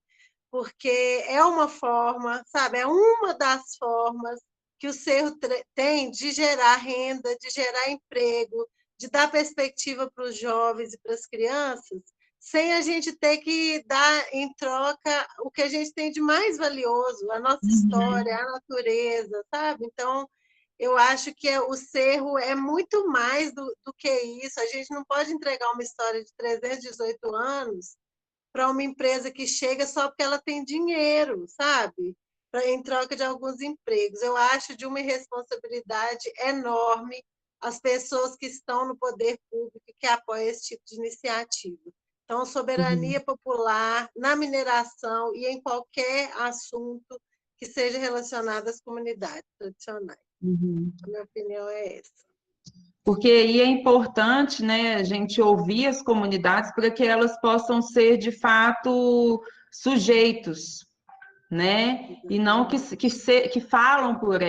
porque é uma forma, sabe, é uma das formas que o Cerro tem de gerar renda, de gerar emprego, de dar perspectiva para os jovens e para as crianças, sem a gente ter que dar em troca o que a gente tem de mais valioso, a nossa história, a natureza, sabe? Então, eu acho que o Cerro é muito mais do que isso. A gente não pode entregar uma história de 318 anos para uma empresa que chega só porque ela tem dinheiro, sabe? Em troca de alguns empregos. Eu acho de uma irresponsabilidade enorme as pessoas que estão no poder público e que apoiam esse tipo de iniciativa. Então, soberania popular na mineração e em qualquer assunto que seja relacionado às comunidades tradicionais. A minha opinião é essa. Porque aí é importante, né, a gente ouvir as comunidades para que elas possam ser, de fato, sujeitos, né? E não que falam por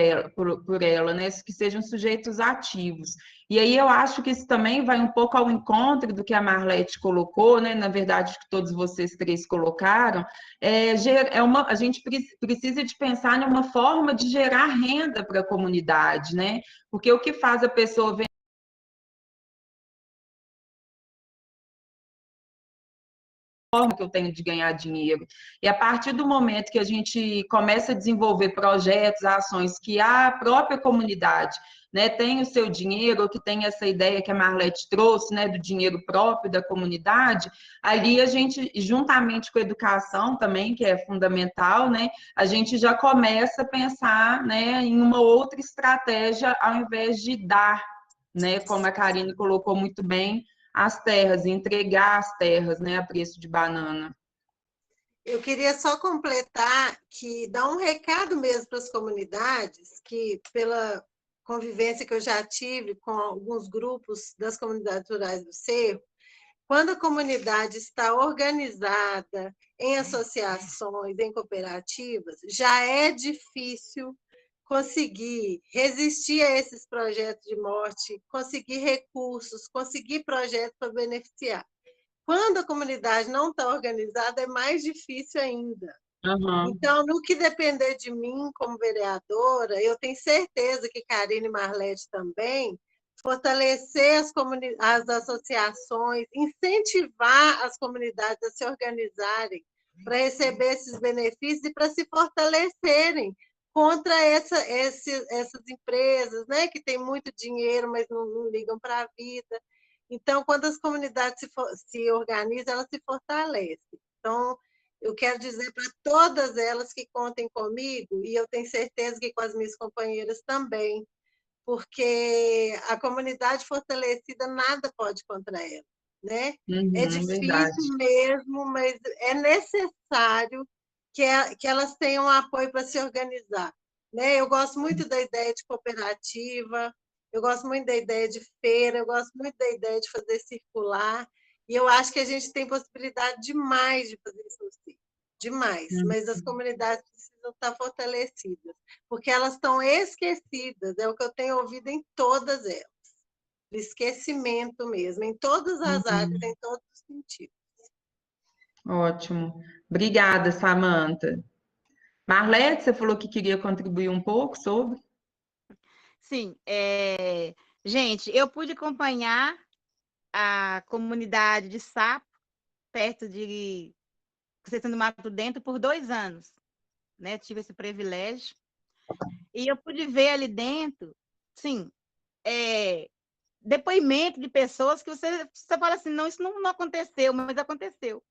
ela, né? Que sejam sujeitos ativos. E aí eu acho que isso também vai um pouco ao encontro do que a Marlete colocou, né? Na verdade, que todos vocês três colocaram, a gente precisa de pensar em uma forma de gerar renda para a comunidade, né? Porque o que faz a pessoa forma que eu tenho de ganhar dinheiro. E a partir do momento que a gente começa a desenvolver projetos, ações que a própria comunidade, né, tem o seu dinheiro, ou que tem essa ideia que a Marlete trouxe, né, do dinheiro próprio da comunidade, ali a gente, juntamente com a educação também, que é fundamental, né, a gente já começa a pensar, né, em uma outra estratégia ao invés de dar, né, como a Karine colocou muito bem, as terras, entregar as terras, né, a preço de banana. Eu queria só completar que dá um recado mesmo para as comunidades, que pela convivência que eu já tive com alguns grupos das comunidades rurais do Cerro, quando a comunidade está organizada em associações, em cooperativas, já é difícil conseguir resistir a esses projetos de morte, conseguir recursos, conseguir projetos para beneficiar. Quando a comunidade não está organizada, é mais difícil ainda. Uhum. Então, no que depender de mim como vereadora, eu tenho certeza que Karine e Marlete também, fortalecer as associações, incentivar as comunidades a se organizarem para receber esses benefícios e para se fortalecerem contra essas empresas, né, que têm muito dinheiro, mas não ligam para a vida. Então, quando as comunidades se organizam, elas se fortalecem. Então, eu quero dizer para todas elas que contem comigo, e eu tenho certeza que com as minhas companheiras também, porque a comunidade fortalecida nada pode contra ela, né? É difícil verdade. mesmo, mas é necessário que elas tenham apoio para se organizar, né? Eu gosto muito da ideia de cooperativa, eu gosto muito da ideia de feira, eu gosto muito da ideia de fazer circular, e eu acho que a gente tem possibilidade demais de fazer isso assim, demais, mas as comunidades precisam estar fortalecidas, porque elas estão esquecidas, é o que eu tenho ouvido em todas elas, o esquecimento mesmo, em todas as áreas, em todos os sentidos. Ótimo. Obrigada, Samantha. Marlete, você falou que queria contribuir um pouco sobre? Sim, gente, eu pude acompanhar a comunidade de Sapo, perto de Conceição do Mato Dentro, por 2 anos, né? Tive esse privilégio. E eu pude ver ali dentro, sim, depoimento de pessoas que você fala assim, não, isso não aconteceu, mas aconteceu.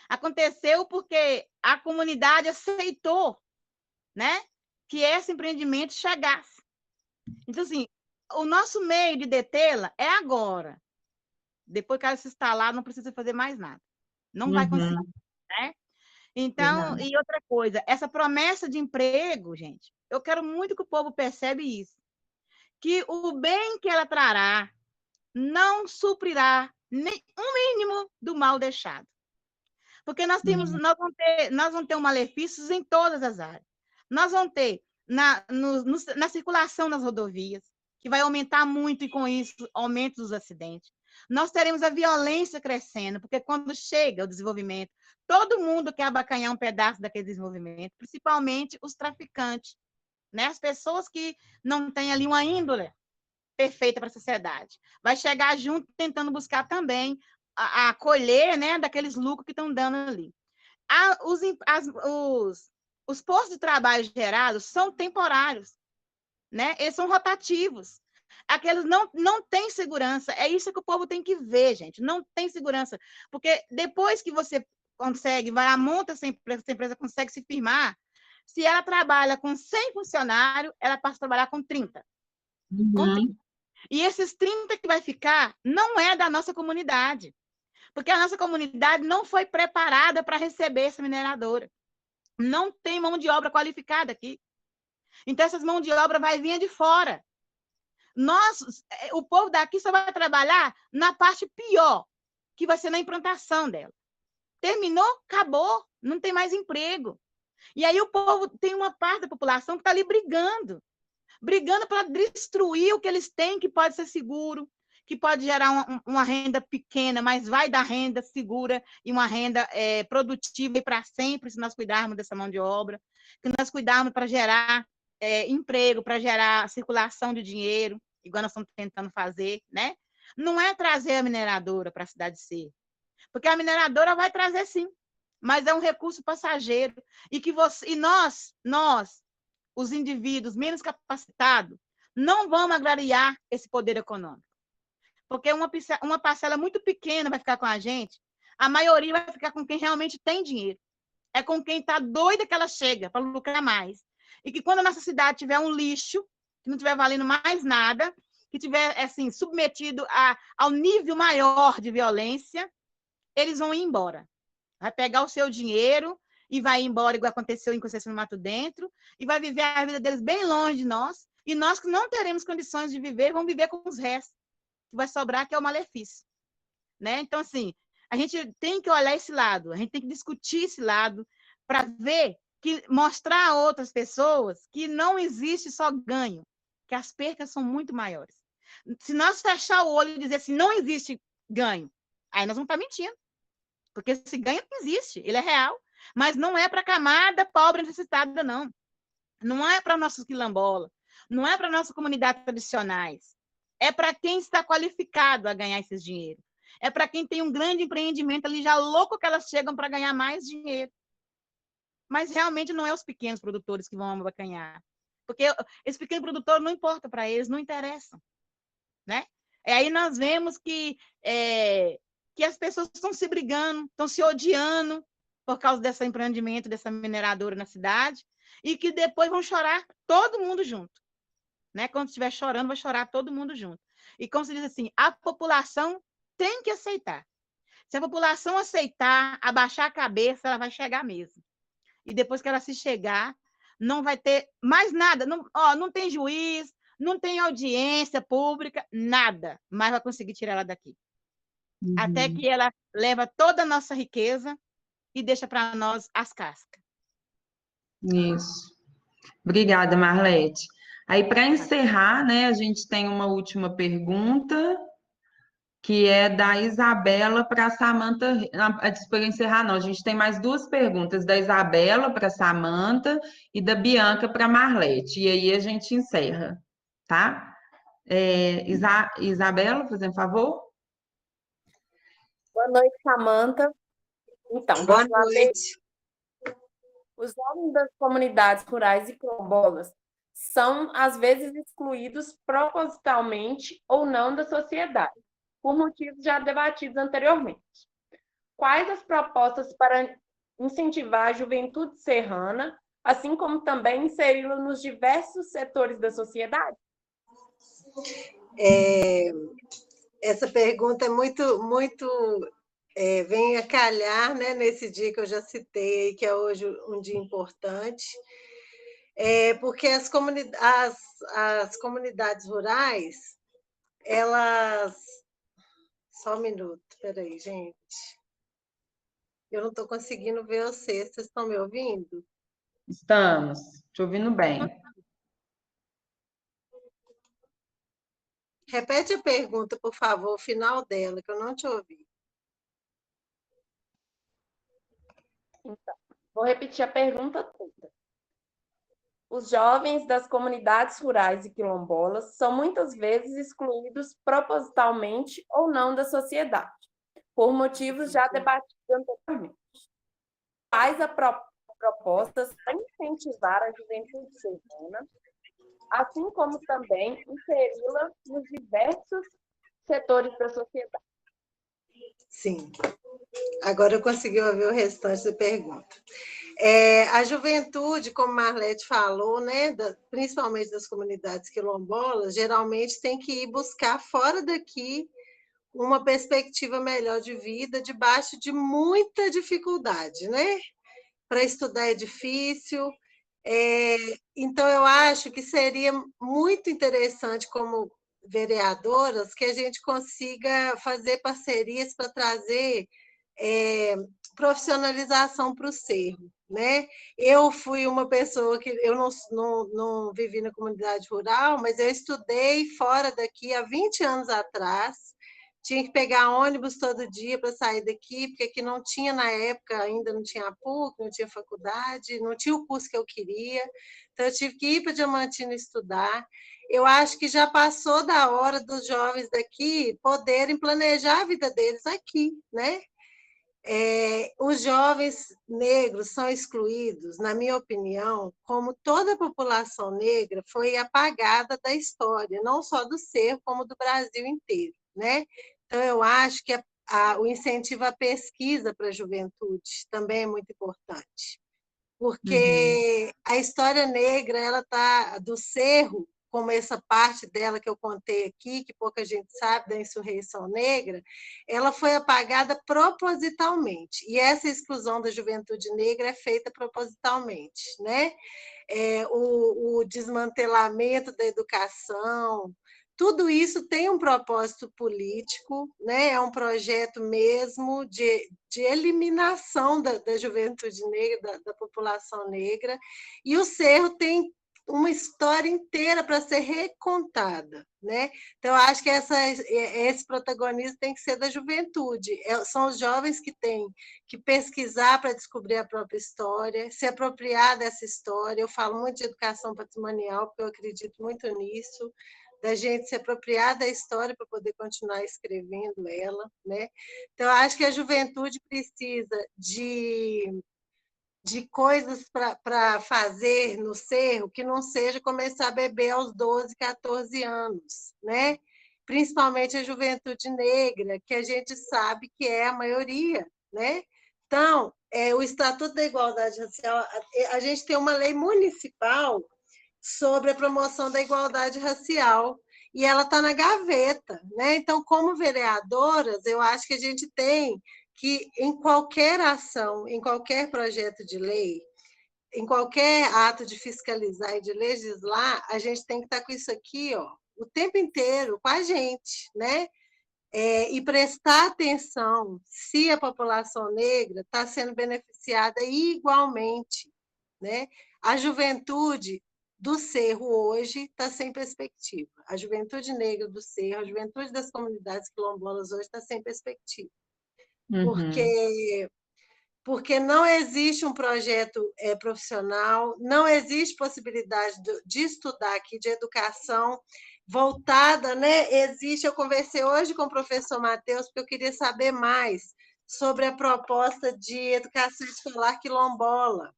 Aconteceu porque a comunidade aceitou, né, que esse empreendimento chegasse. Então, assim, o nosso meio de detê-la é agora. Depois que ela se instalar, não precisa fazer mais nada. Não vai conseguir, né? Então, e outra coisa, essa promessa de emprego, gente, eu quero muito que o povo perceba isso, que o bem que ela trará não suprirá nem um mínimo do mal deixado. Porque nós vamos ter malefícios em todas as áreas. Nós vamos ter na circulação nas rodovias, que vai aumentar muito e com isso aumenta os acidentes. Nós teremos a violência crescendo, porque quando chega o desenvolvimento, todo mundo quer abacanhar um pedaço daquele desenvolvimento, principalmente os traficantes, né? As pessoas que não têm ali uma índole perfeita para a sociedade. Vai chegar junto tentando buscar também a colher, né, daqueles lucros que estão dando ali. Os postos de trabalho gerados são temporários, né? Eles são rotativos. Aqueles não têm segurança. É isso que o povo tem que ver, gente. Não tem segurança. Porque depois que você consegue, monta essa empresa consegue se firmar, se ela trabalha com 100 funcionários, ela passa a trabalhar com 30. Com 30. E esses 30 que vai ficar não é da nossa comunidade, porque a nossa comunidade não foi preparada para receber essa mineradora. Não tem mão de obra qualificada aqui. Então, essas mãos de obra vai vir de fora. O povo daqui só vai trabalhar na parte pior, que vai ser na implantação dela. Terminou, acabou, não tem mais emprego. E aí o povo tem uma parte da população que está ali brigando para destruir o que eles têm, que pode ser seguro, que pode gerar uma renda pequena, mas vai dar renda segura e uma renda produtiva para sempre, se nós cuidarmos dessa mão de obra, que nós cuidarmos para gerar emprego, para gerar circulação de dinheiro, igual nós estamos tentando fazer, né? Não é trazer a mineradora para a cidade ser, porque a mineradora vai trazer sim, mas é um recurso passageiro, e nós, os indivíduos menos capacitados, não vamos agrariar esse poder econômico. Porque uma parcela muito pequena vai ficar com a gente, a maioria vai ficar com quem realmente tem dinheiro. É com quem está doida que ela chega para lucrar mais. E que quando a nossa cidade tiver um lixo, que não tiver valendo mais nada, que tiver assim, submetido ao nível maior de violência, eles vão ir embora. Vai pegar o seu dinheiro e vai embora, igual aconteceu em Conceição do Mato Dentro, e vai viver a vida deles bem longe de nós, e nós que não teremos condições de viver, vamos viver com os restos, que vai sobrar, que é o malefício. Né? Então, assim, a gente tem que olhar esse lado, a gente tem que discutir esse lado, para ver, mostrar a outras pessoas que não existe só ganho, que as percas são muito maiores. Se nós fechar o olho e dizer assim, não existe ganho, aí nós vamos estar mentindo. Porque esse ganho existe, ele é real, mas não é para a camada pobre necessitada, não. Não é para nossos quilombolas, não é para nossas comunidades tradicionais. É para quem está qualificado a ganhar esse dinheiro. É para quem tem um grande empreendimento ali, já louco que elas chegam para ganhar mais dinheiro. Mas realmente não é os pequenos produtores que vão abocanhar. Porque esse pequeno produtor não importa para eles, não interessam. Né? E aí nós vemos que as pessoas estão se brigando, estão se odiando por causa desse empreendimento, dessa mineradora na cidade, e que depois vão chorar todo mundo junto. Né? Quando estiver chorando, vai chorar todo mundo junto. E como se diz assim, a população tem que aceitar. Se a população aceitar, abaixar a cabeça, ela vai chegar mesmo. E depois que ela se chegar, não vai ter mais nada. Não tem juiz, não tem audiência pública, nada. Mas vai conseguir tirar ela daqui. Uhum. Até que ela leva toda a nossa riqueza e deixa para nós as cascas. Isso. Obrigada, Marlete. Aí, para encerrar, né, a gente tem uma última pergunta, que é da Isabela para a Samanta. Para encerrar, não, a gente tem mais duas perguntas, da Isabela para a Samanta e da Bianca para a Marlete. E aí a gente encerra, tá? Isabela, fazendo favor? Boa noite, Samanta. Então, boa noite. Os jovens das comunidades rurais e quilombolas são, às vezes, excluídos propositalmente ou não da sociedade, por motivos já debatidos anteriormente. Quais as propostas para incentivar a juventude serrana, assim como também inseri-la nos diversos setores da sociedade? Essa pergunta é muito vem a calhar, né, nesse dia que eu já citei, que é hoje um dia importante, porque as comunidades rurais, elas... Só um minuto, peraí, gente. Eu não estou conseguindo ver vocês estão me ouvindo? Estamos, te ouvindo bem. Repete a pergunta, por favor, o final dela, que eu não te ouvi. Então, vou repetir a pergunta toda. Os jovens das comunidades rurais e quilombolas são muitas vezes excluídos propositalmente ou não da sociedade, por motivos já debatidos anteriormente. Quais as propostas para incentivar a juventude serrana, assim como também inseri-la nos diversos setores da sociedade? Sim. Agora eu consegui ouvir o restante da pergunta. A juventude, como Marlete falou, né, principalmente das comunidades quilombolas, geralmente tem que ir buscar fora daqui uma perspectiva melhor de vida, debaixo de muita dificuldade, né? Para estudar é difícil. Então, eu acho que seria muito interessante, como vereadoras, que a gente consiga fazer parcerias para trazer profissionalização para o Cerro, né? Eu fui uma pessoa que eu não vivi na comunidade rural, mas eu estudei fora daqui há 20 anos atrás. Tinha que pegar ônibus todo dia para sair daqui, porque aqui não tinha, na época, ainda não tinha a PUC, não tinha faculdade, não tinha o curso que eu queria. Então, eu tive que ir para Diamantina estudar. Eu acho que já passou da hora dos jovens daqui poderem planejar a vida deles aqui, né? Os jovens negros são excluídos, na minha opinião, como toda a população negra foi apagada da história, não só do Cerro, como do Brasil inteiro, né? Então, eu acho que o incentivo à pesquisa para a juventude também é muito importante, porque a história negra, ela tá do Cerro, como essa parte dela que eu contei aqui, que pouca gente sabe, da insurreição negra, ela foi apagada propositalmente. E essa exclusão da juventude negra é feita propositalmente, né? O desmantelamento da educação, tudo isso tem um propósito político, né? É um projeto mesmo de eliminação da juventude negra, da população negra, e o Cerro tem uma história inteira para ser recontada, né? Então, eu acho que esse protagonismo tem que ser da juventude. São os jovens que têm que pesquisar para descobrir a própria história, se apropriar dessa história. Eu falo muito de educação patrimonial, porque eu acredito muito nisso, da gente se apropriar da história para poder continuar escrevendo ela, né? Então, eu acho que a juventude precisa de coisas para fazer no Cerro que não seja começar a beber aos 12, 14 anos, né? Principalmente a juventude negra, que a gente sabe que é a maioria, né? Então, o Estatuto da Igualdade Racial, a gente tem uma lei municipal sobre a promoção da igualdade racial, e ela está na gaveta, né? Então, como vereadoras, eu acho que a gente tem que, em qualquer ação, em qualquer projeto de lei, em qualquer ato de fiscalizar e de legislar, a gente tem que estar com isso aqui, ó, o tempo inteiro, com a gente, né? E prestar atenção se a população negra está sendo beneficiada igualmente, né? A juventude do Cerro hoje está sem perspectiva. A juventude negra do Cerro, a juventude das comunidades quilombolas hoje está sem perspectiva. Porque não existe um projeto profissional, não existe possibilidade de estudar aqui, de educação voltada, né? Eu conversei hoje com o professor Matheus, porque eu queria saber mais sobre a proposta de educação escolar quilombola.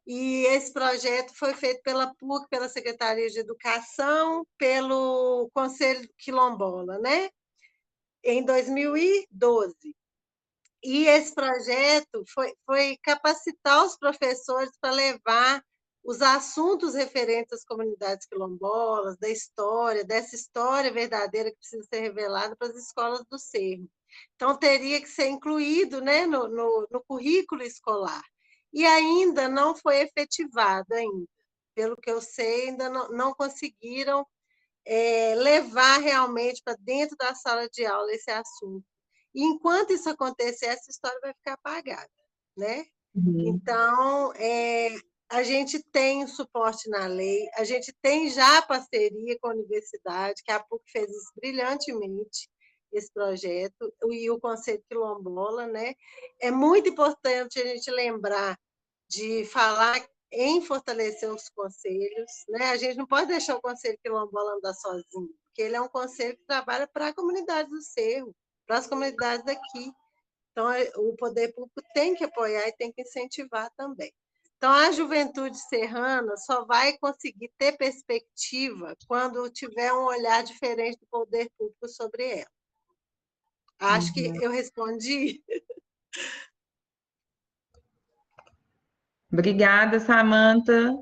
E esse projeto foi feito pela PUC, pela Secretaria de Educação, pelo Conselho Quilombola, né? Em 2012. E esse projeto foi capacitar os professores para levar os assuntos referentes às comunidades quilombolas, dessa história verdadeira que precisa ser revelada para as escolas do Cerro. Então, teria que ser incluído, né, no currículo escolar. E ainda não foi efetivado ainda. Pelo que eu sei, ainda não conseguiram levar realmente para dentro da sala de aula esse assunto. E enquanto isso acontecer, essa história vai ficar apagada, né? Então, a gente tem suporte na lei, a gente tem já parceria com a universidade, que a PUC fez isso brilhantemente, esse projeto, e o Conselho Quilombola, né? É muito importante a gente lembrar de falar em fortalecer os conselhos, né? A gente não pode deixar o Conselho Quilombola andar sozinho, porque ele é um conselho que trabalha para a comunidade do Cerro, para as comunidades daqui. Então, o poder público tem que apoiar e tem que incentivar também. Então, a juventude serrana só vai conseguir ter perspectiva quando tiver um olhar diferente do poder público sobre ela. Acho que eu respondi. Obrigada, Samantha.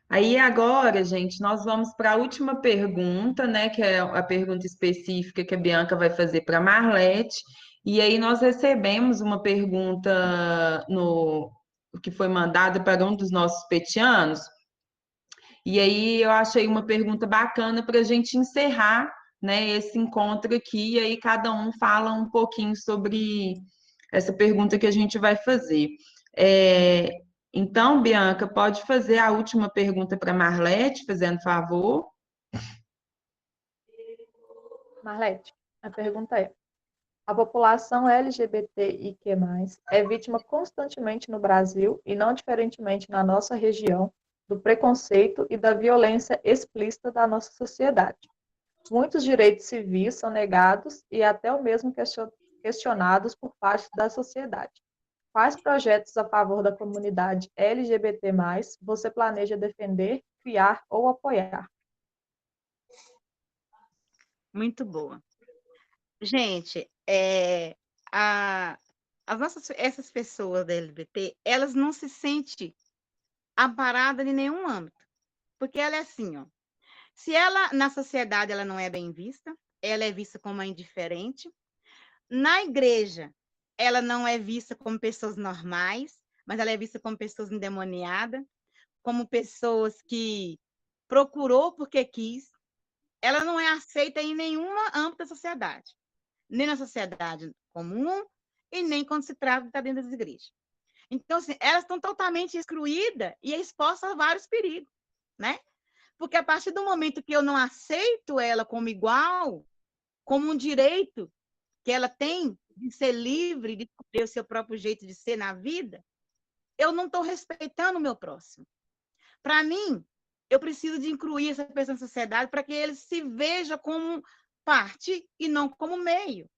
Aí agora, gente, nós vamos para a última pergunta, né? Que é a pergunta específica que a Bianca vai fazer para a Marlete. E aí nós recebemos uma pergunta que foi mandada para um dos nossos petianos. E aí eu achei uma pergunta bacana para a gente encerrar, né, esse encontro aqui. E aí cada um fala um pouquinho sobre essa pergunta que a gente vai fazer. Então, Bianca, pode fazer a última pergunta para Marlete, fazendo favor. Marlete, a pergunta é: a população LGBTIQ+, é vítima constantemente no Brasil, e não diferentemente na nossa região, do preconceito e da violência explícita da nossa sociedade. Muitos direitos civis são negados e até o mesmo questionados por parte da sociedade. Quais projetos a favor da comunidade LGBT+, você planeja defender, criar ou apoiar? Muito boa. Gente, essas pessoas da LGBT, elas não se sentem amparadas em nenhum âmbito, porque ela é assim, ó. Se ela, na sociedade, ela não é bem vista, ela é vista como uma indiferente. Na igreja, ela não é vista como pessoas normais, mas ela é vista como pessoas endemoniadas, como pessoas que procurou porque quis. Ela não é aceita em nenhuma âmbito da sociedade, nem na sociedade comum e nem quando se trata de estar dentro das igrejas. Então, assim, elas estão totalmente excluídas e expostas a vários perigos, né? Porque a partir do momento que eu não aceito ela como igual, como um direito que ela tem de ser livre, de escolher o seu próprio jeito de ser na vida, eu não estou respeitando o meu próximo. Para mim, eu preciso de incluir essa pessoa na sociedade para que ele se veja como parte e não como meio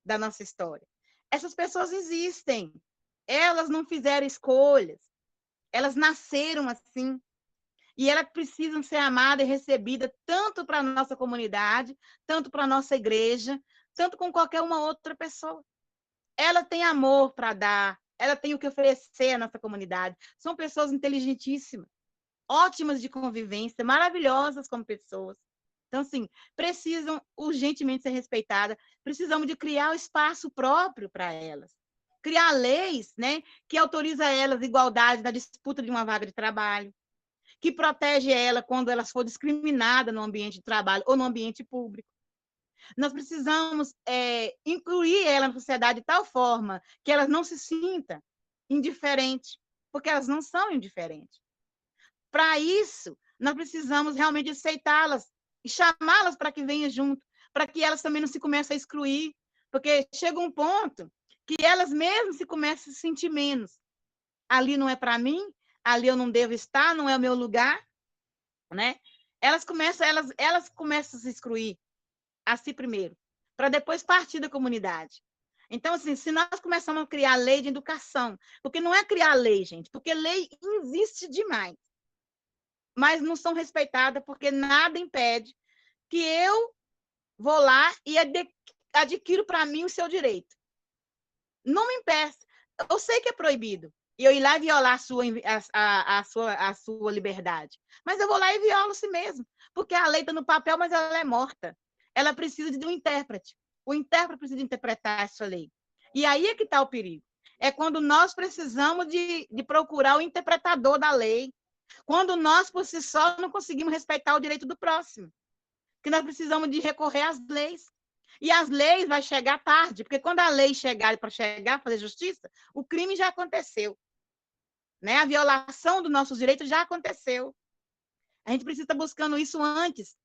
da nossa história. Essas pessoas existem. Elas não fizeram escolhas. Elas nasceram assim. E elas precisam ser amadas e recebidas tanto para a nossa comunidade, tanto para a nossa igreja, tanto com qualquer uma outra pessoa. Ela tem amor para dar, ela tem o que oferecer à nossa comunidade. São pessoas inteligentíssimas, ótimas de convivência, maravilhosas como pessoas. Então, assim, precisam urgentemente ser respeitadas, precisamos de criar um espaço próprio para elas. Criar leis, né, que autorizam elas igualdade na disputa de uma vaga de trabalho, que protege ela quando elas for discriminada no ambiente de trabalho ou no ambiente público. Nós precisamos incluir ela na sociedade de tal forma que elas não se sintam indiferentes, porque elas não são indiferentes. Para isso, nós precisamos realmente aceitá-las e chamá-las para que venham junto, para que elas também não se comecem a excluir, porque chega um ponto que elas mesmas se começam a se sentir menos. Ali não é para mim, ali eu não devo estar, não é o meu lugar, né? Elas começam a se excluir a si primeiro, para depois partir da comunidade. Então, assim, se nós começamos a criar lei de educação, porque não é criar lei, gente, porque lei existe demais, mas não são respeitadas porque nada impede que eu vou lá e adquiro para mim o seu direito. Não me impeça. Eu sei que é proibido e eu ir lá e violar a sua liberdade, mas eu vou lá e violo si mesmo, porque a lei está no papel, mas ela é morta. Ela precisa de um intérprete. O intérprete precisa interpretar essa lei. E aí é que está o perigo. É quando nós precisamos de procurar o interpretador da lei, quando nós, por si só, não conseguimos respeitar o direito do próximo, que nós precisamos de recorrer às leis. E as leis vai chegar tarde, porque quando a lei chegar para fazer justiça, o crime já aconteceu. Né? A violação dos nossos direitos já aconteceu. A gente precisa estar buscando isso antes,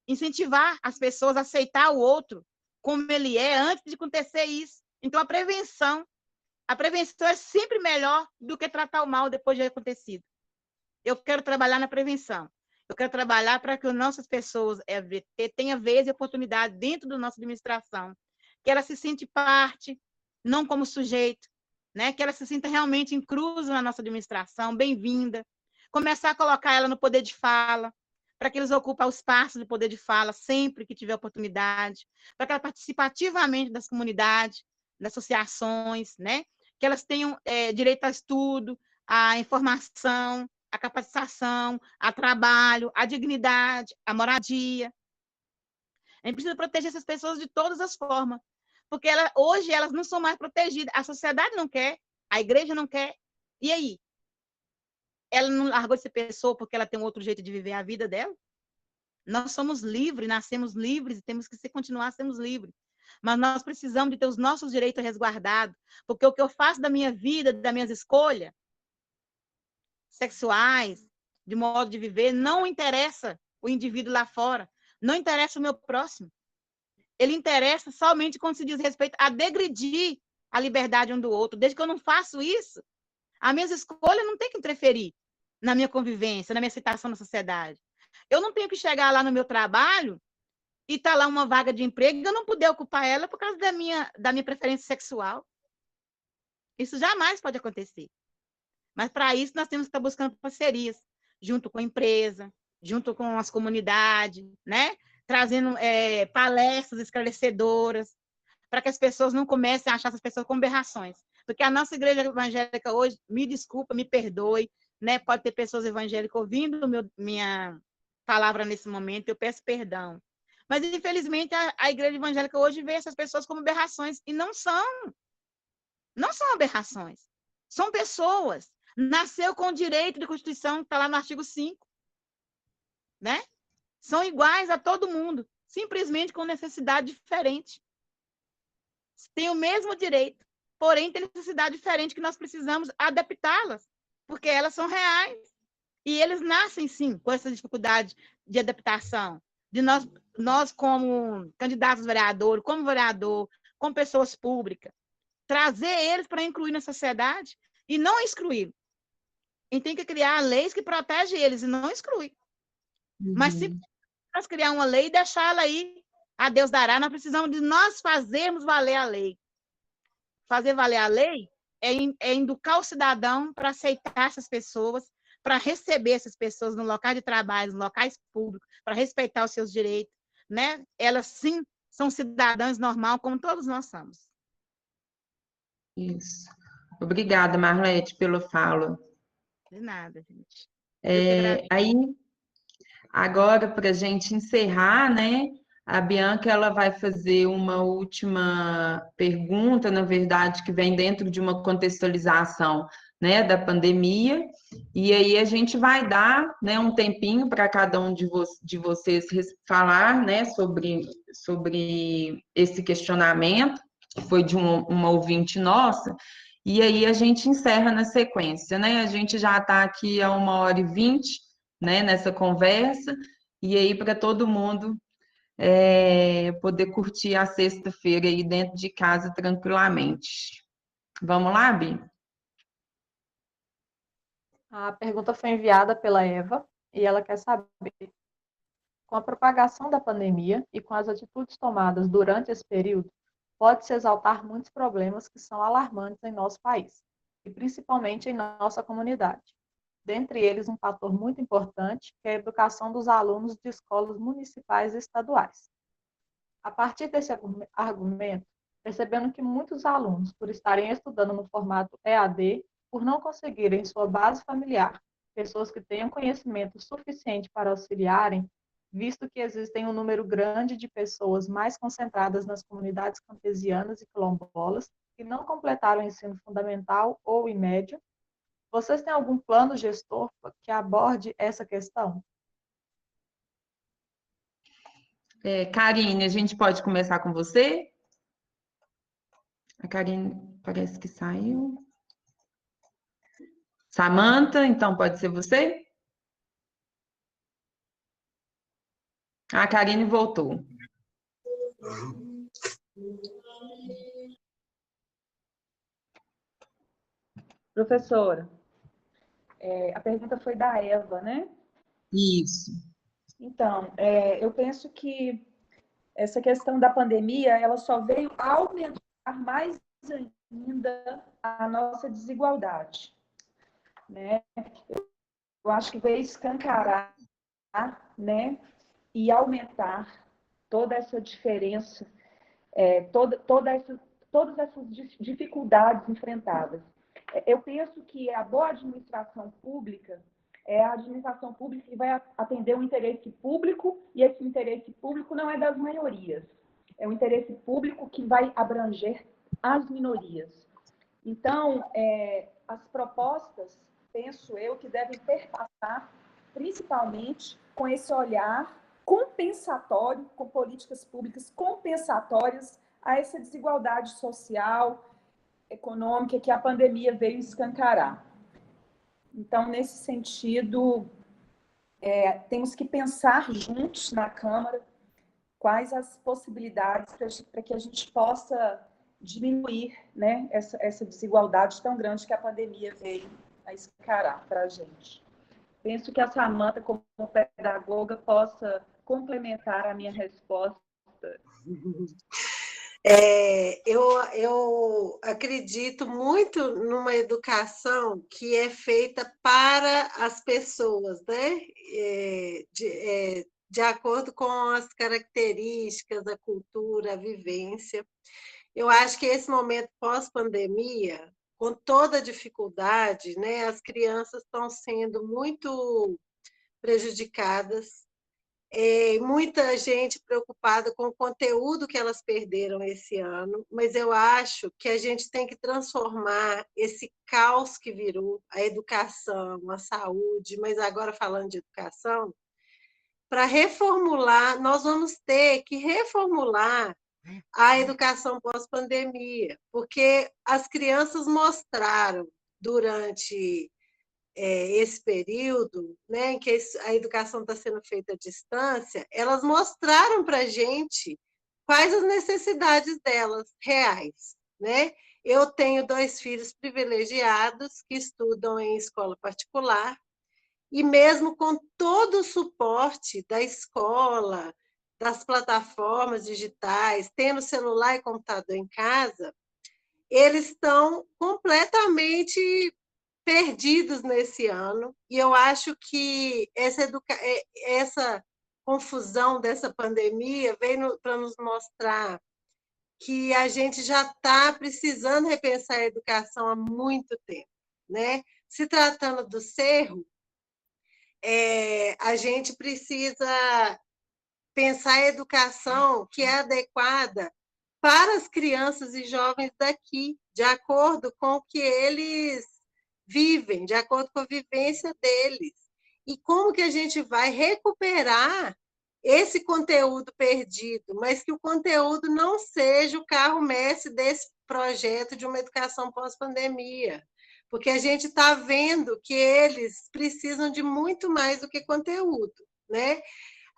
incentivar as pessoas a aceitar o outro como ele é antes de acontecer isso. Então, a prevenção é sempre melhor do que tratar o mal depois de acontecido. Eu quero trabalhar na prevenção. Eu quero trabalhar para que as nossas pessoas tenham vez e oportunidade dentro da nossa administração, que ela se sinta parte, não como sujeito, né? Que ela se sinta realmente inclusa na nossa administração, bem-vinda. Começar a colocar ela no poder de fala, para que eles ocupem o espaço de poder de fala sempre que tiver oportunidade, para que ela participe ativamente das comunidades, das associações, né? Que elas tenham direito a estudo, a informação, a capacitação, a trabalho, a dignidade, a moradia. A gente precisa proteger essas pessoas de todas as formas, porque hoje elas não são mais protegidas. A sociedade não quer, a igreja não quer. E aí? Ela não largou de ser pessoa porque ela tem um outro jeito de viver a vida dela? Nós somos livres, nascemos livres e temos que continuar a sermos livres. Mas nós precisamos de ter os nossos direitos resguardados, porque o que eu faço da minha vida, das minhas escolhas, sexuais, de modo de viver, não interessa o indivíduo lá fora, não interessa o meu próximo. Ele interessa somente quando se diz respeito a degredir a liberdade um do outro. Desde que eu não faço isso, as minhas escolhas não têm que interferir na minha convivência, na minha aceitação na sociedade. Eu não tenho que chegar lá no meu trabalho e tá lá uma vaga de emprego e eu não poder ocupar ela por causa da minha preferência sexual. Isso jamais pode acontecer. Mas, para isso, nós temos que estar buscando parcerias, junto com a empresa, junto com as comunidades, né? Trazendo palestras esclarecedoras, para que as pessoas não comecem a achar essas pessoas como aberrações. Porque a nossa igreja evangélica hoje, me desculpa, me perdoe, né? Pode ter pessoas evangélicas ouvindo minha palavra nesse momento, eu peço perdão. Mas, infelizmente, a igreja evangélica hoje vê essas pessoas como aberrações, e não são. Não são aberrações. São pessoas. Nasceu com o direito de Constituição, que está lá no artigo 5. Né? São iguais a todo mundo, simplesmente com necessidade diferente. Tem o mesmo direito, porém tem necessidade diferente que nós precisamos adaptá-las, porque elas são reais. E eles nascem, sim, com essa dificuldade de adaptação. De nós como candidatos vereadores, como vereador, como pessoas públicas, trazer eles para incluir na sociedade e não excluir. A gente tem que criar leis que protegem eles e não excluir. Mas se nós criar uma lei e deixar ela aí, a Deus dará, nós precisamos de nós fazermos valer a lei. Fazer valer a lei é educar o cidadão para aceitar essas pessoas, para receber essas pessoas no local de trabalho, nos locais públicos, para respeitar os seus direitos. Né? Elas, sim, são cidadãos normais, como todos nós somos. Isso. Obrigada, Marlete, pela fala. De nada, gente. Aí, agora, para a gente encerrar, né? A Bianca ela vai fazer uma última pergunta, na verdade, que vem dentro de uma contextualização, né, da pandemia, e aí a gente vai dar, né, um tempinho para cada um de vocês falar, né, sobre esse questionamento, que foi de uma ouvinte nossa, e aí a gente encerra na sequência, né? A gente já está aqui há 1h20, né, nessa conversa, e aí para todo mundo poder curtir a sexta-feira aí dentro de casa tranquilamente. Vamos lá, Bi? A pergunta foi enviada pela Eva e ela quer saber: com a propagação da pandemia e com as atitudes tomadas durante esse período, pode-se exaltar muitos problemas que são alarmantes em nosso país, e principalmente em nossa comunidade. Dentre eles, um fator muito importante, que é a educação dos alunos de escolas municipais e estaduais. A partir desse argumento, percebendo que muitos alunos, por estarem estudando no formato EAD, por não conseguirem sua base familiar, pessoas que tenham conhecimento suficiente para auxiliarem, visto que existem um número grande de pessoas mais concentradas nas comunidades campesianas e quilombolas, que não completaram o ensino fundamental ou o médio, vocês têm algum plano gestor que aborde essa questão? Karine, a gente pode começar com você? A Karine parece que saiu. Samantha, então pode ser você? A Karine voltou. Professora, a pergunta foi da Eva, né? Isso. Então, eu penso que essa questão da pandemia, ela só veio aumentar mais ainda a nossa desigualdade, né? Eu acho que veio escancarar, né, e aumentar toda essa diferença, todas essas dificuldades enfrentadas. Eu penso que a boa administração pública é a administração pública que vai atender o interesse público, e esse interesse público não é das maiorias, é um interesse público que vai abranger as minorias. Então, as propostas, penso eu, que devem perpassar principalmente com esse olhar compensatório, com políticas públicas compensatórias a essa desigualdade social, econômica que a pandemia veio escancarar. Então, nesse sentido, temos que pensar juntos na Câmara quais as possibilidades para que a gente possa diminuir, né, essa desigualdade tão grande que a pandemia veio a escancarar para a gente. Penso que a Samanta, como pedagoga, possa complementar a minha resposta. Eu acredito muito numa educação que é feita para as pessoas, né? De acordo com as características, a cultura, a vivência. Eu acho que esse momento pós-pandemia, com toda a dificuldade, né, as crianças estão sendo muito prejudicadas, muita gente preocupada com o conteúdo que elas perderam esse ano, mas eu acho que a gente tem que transformar esse caos que virou a educação, a saúde, mas agora falando de educação, para reformular, nós vamos ter que reformular a educação pós-pandemia, porque as crianças mostraram durante esse período, né, em que a educação está sendo feita à distância, elas mostraram para a gente quais as necessidades delas reais, né? Eu tenho 2 filhos privilegiados que estudam em escola particular, e mesmo com todo o suporte da escola, das plataformas digitais, tendo celular e computador em casa, eles estão completamente perdidos nesse ano, e eu acho que essa confusão dessa pandemia veio para nos mostrar que a gente já está precisando repensar a educação há muito tempo, né? Se tratando do Cerro, a gente precisa pensar a educação que é adequada para as crianças e jovens daqui, de acordo com o que eles vivem, de acordo com a vivência deles. E como que a gente vai recuperar esse conteúdo perdido, mas que o conteúdo não seja o carro-mestre desse projeto de uma educação pós-pandemia, porque a gente está vendo que eles precisam de muito mais do que conteúdo, né?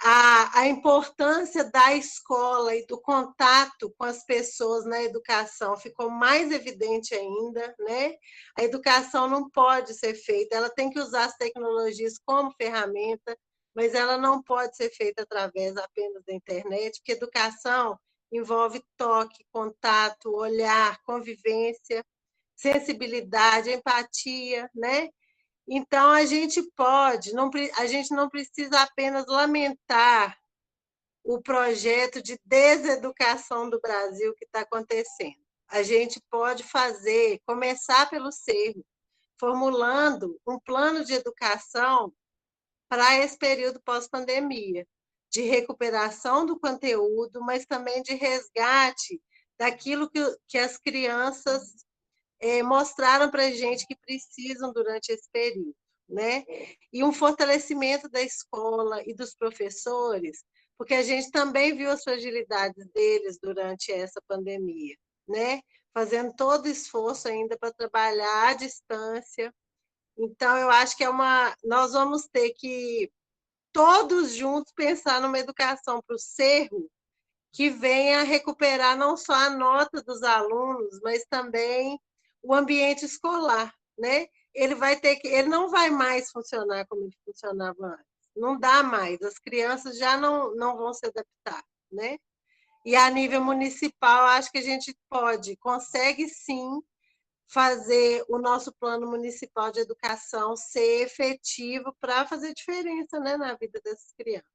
A importância da escola e do contato com as pessoas na educação ficou mais evidente ainda, né? A educação não pode ser feita, ela tem que usar as tecnologias como ferramenta, mas ela não pode ser feita através apenas da internet, porque educação envolve toque, contato, olhar, convivência, sensibilidade, empatia, né? Então, a gente não precisa apenas lamentar o projeto de deseducação do Brasil que está acontecendo. A gente pode começar pelo Cerro, formulando um plano de educação para esse período pós-pandemia, de recuperação do conteúdo, mas também de resgate daquilo que as crianças mostraram para a gente que precisam durante esse período, né? E um fortalecimento da escola e dos professores, porque a gente também viu as fragilidades deles durante essa pandemia, né? Fazendo todo o esforço ainda para trabalhar à distância. Então, eu acho que nós vamos ter que, todos juntos, pensar numa educação para o Cerro que venha recuperar não só a nota dos alunos, mas também o ambiente escolar, né? Ele não vai mais funcionar como ele funcionava antes. Não dá mais, as crianças já não vão se adaptar, né? E a nível municipal, acho que a gente consegue sim fazer o nosso plano municipal de educação ser efetivo para fazer diferença, né, na vida dessas crianças.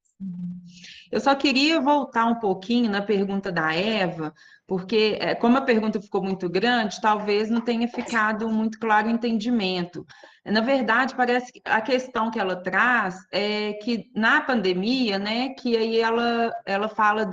Eu só queria voltar um pouquinho na pergunta da Eva, porque como a pergunta ficou muito grande, talvez não tenha ficado muito claro o entendimento. Na verdade, parece que a questão que ela traz é que na pandemia, né, que aí ela fala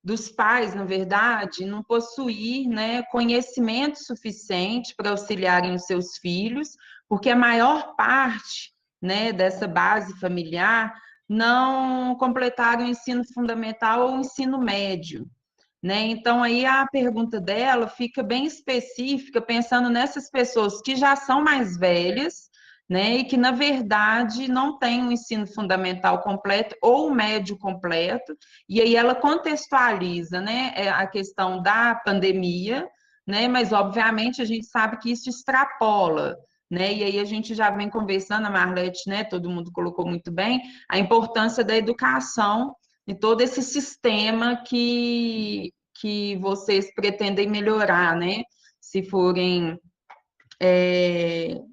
dos pais, na verdade, não possuir, né, conhecimento suficiente para auxiliarem os seus filhos, porque a maior parte, né, dessa base familiar não completaram o ensino fundamental ou o ensino médio, né? Então, aí a pergunta dela fica bem específica, pensando nessas pessoas que já são mais velhas, né? E que, na verdade, não tem um ensino fundamental completo ou médio completo. E aí ela contextualiza, né, a questão da pandemia, né? Mas, obviamente, a gente sabe que isso extrapola, né? E aí a gente já vem conversando, a Marlete, né? Todo mundo colocou muito bem, a importância da educação e todo esse sistema que vocês pretendem melhorar, né? Se forem,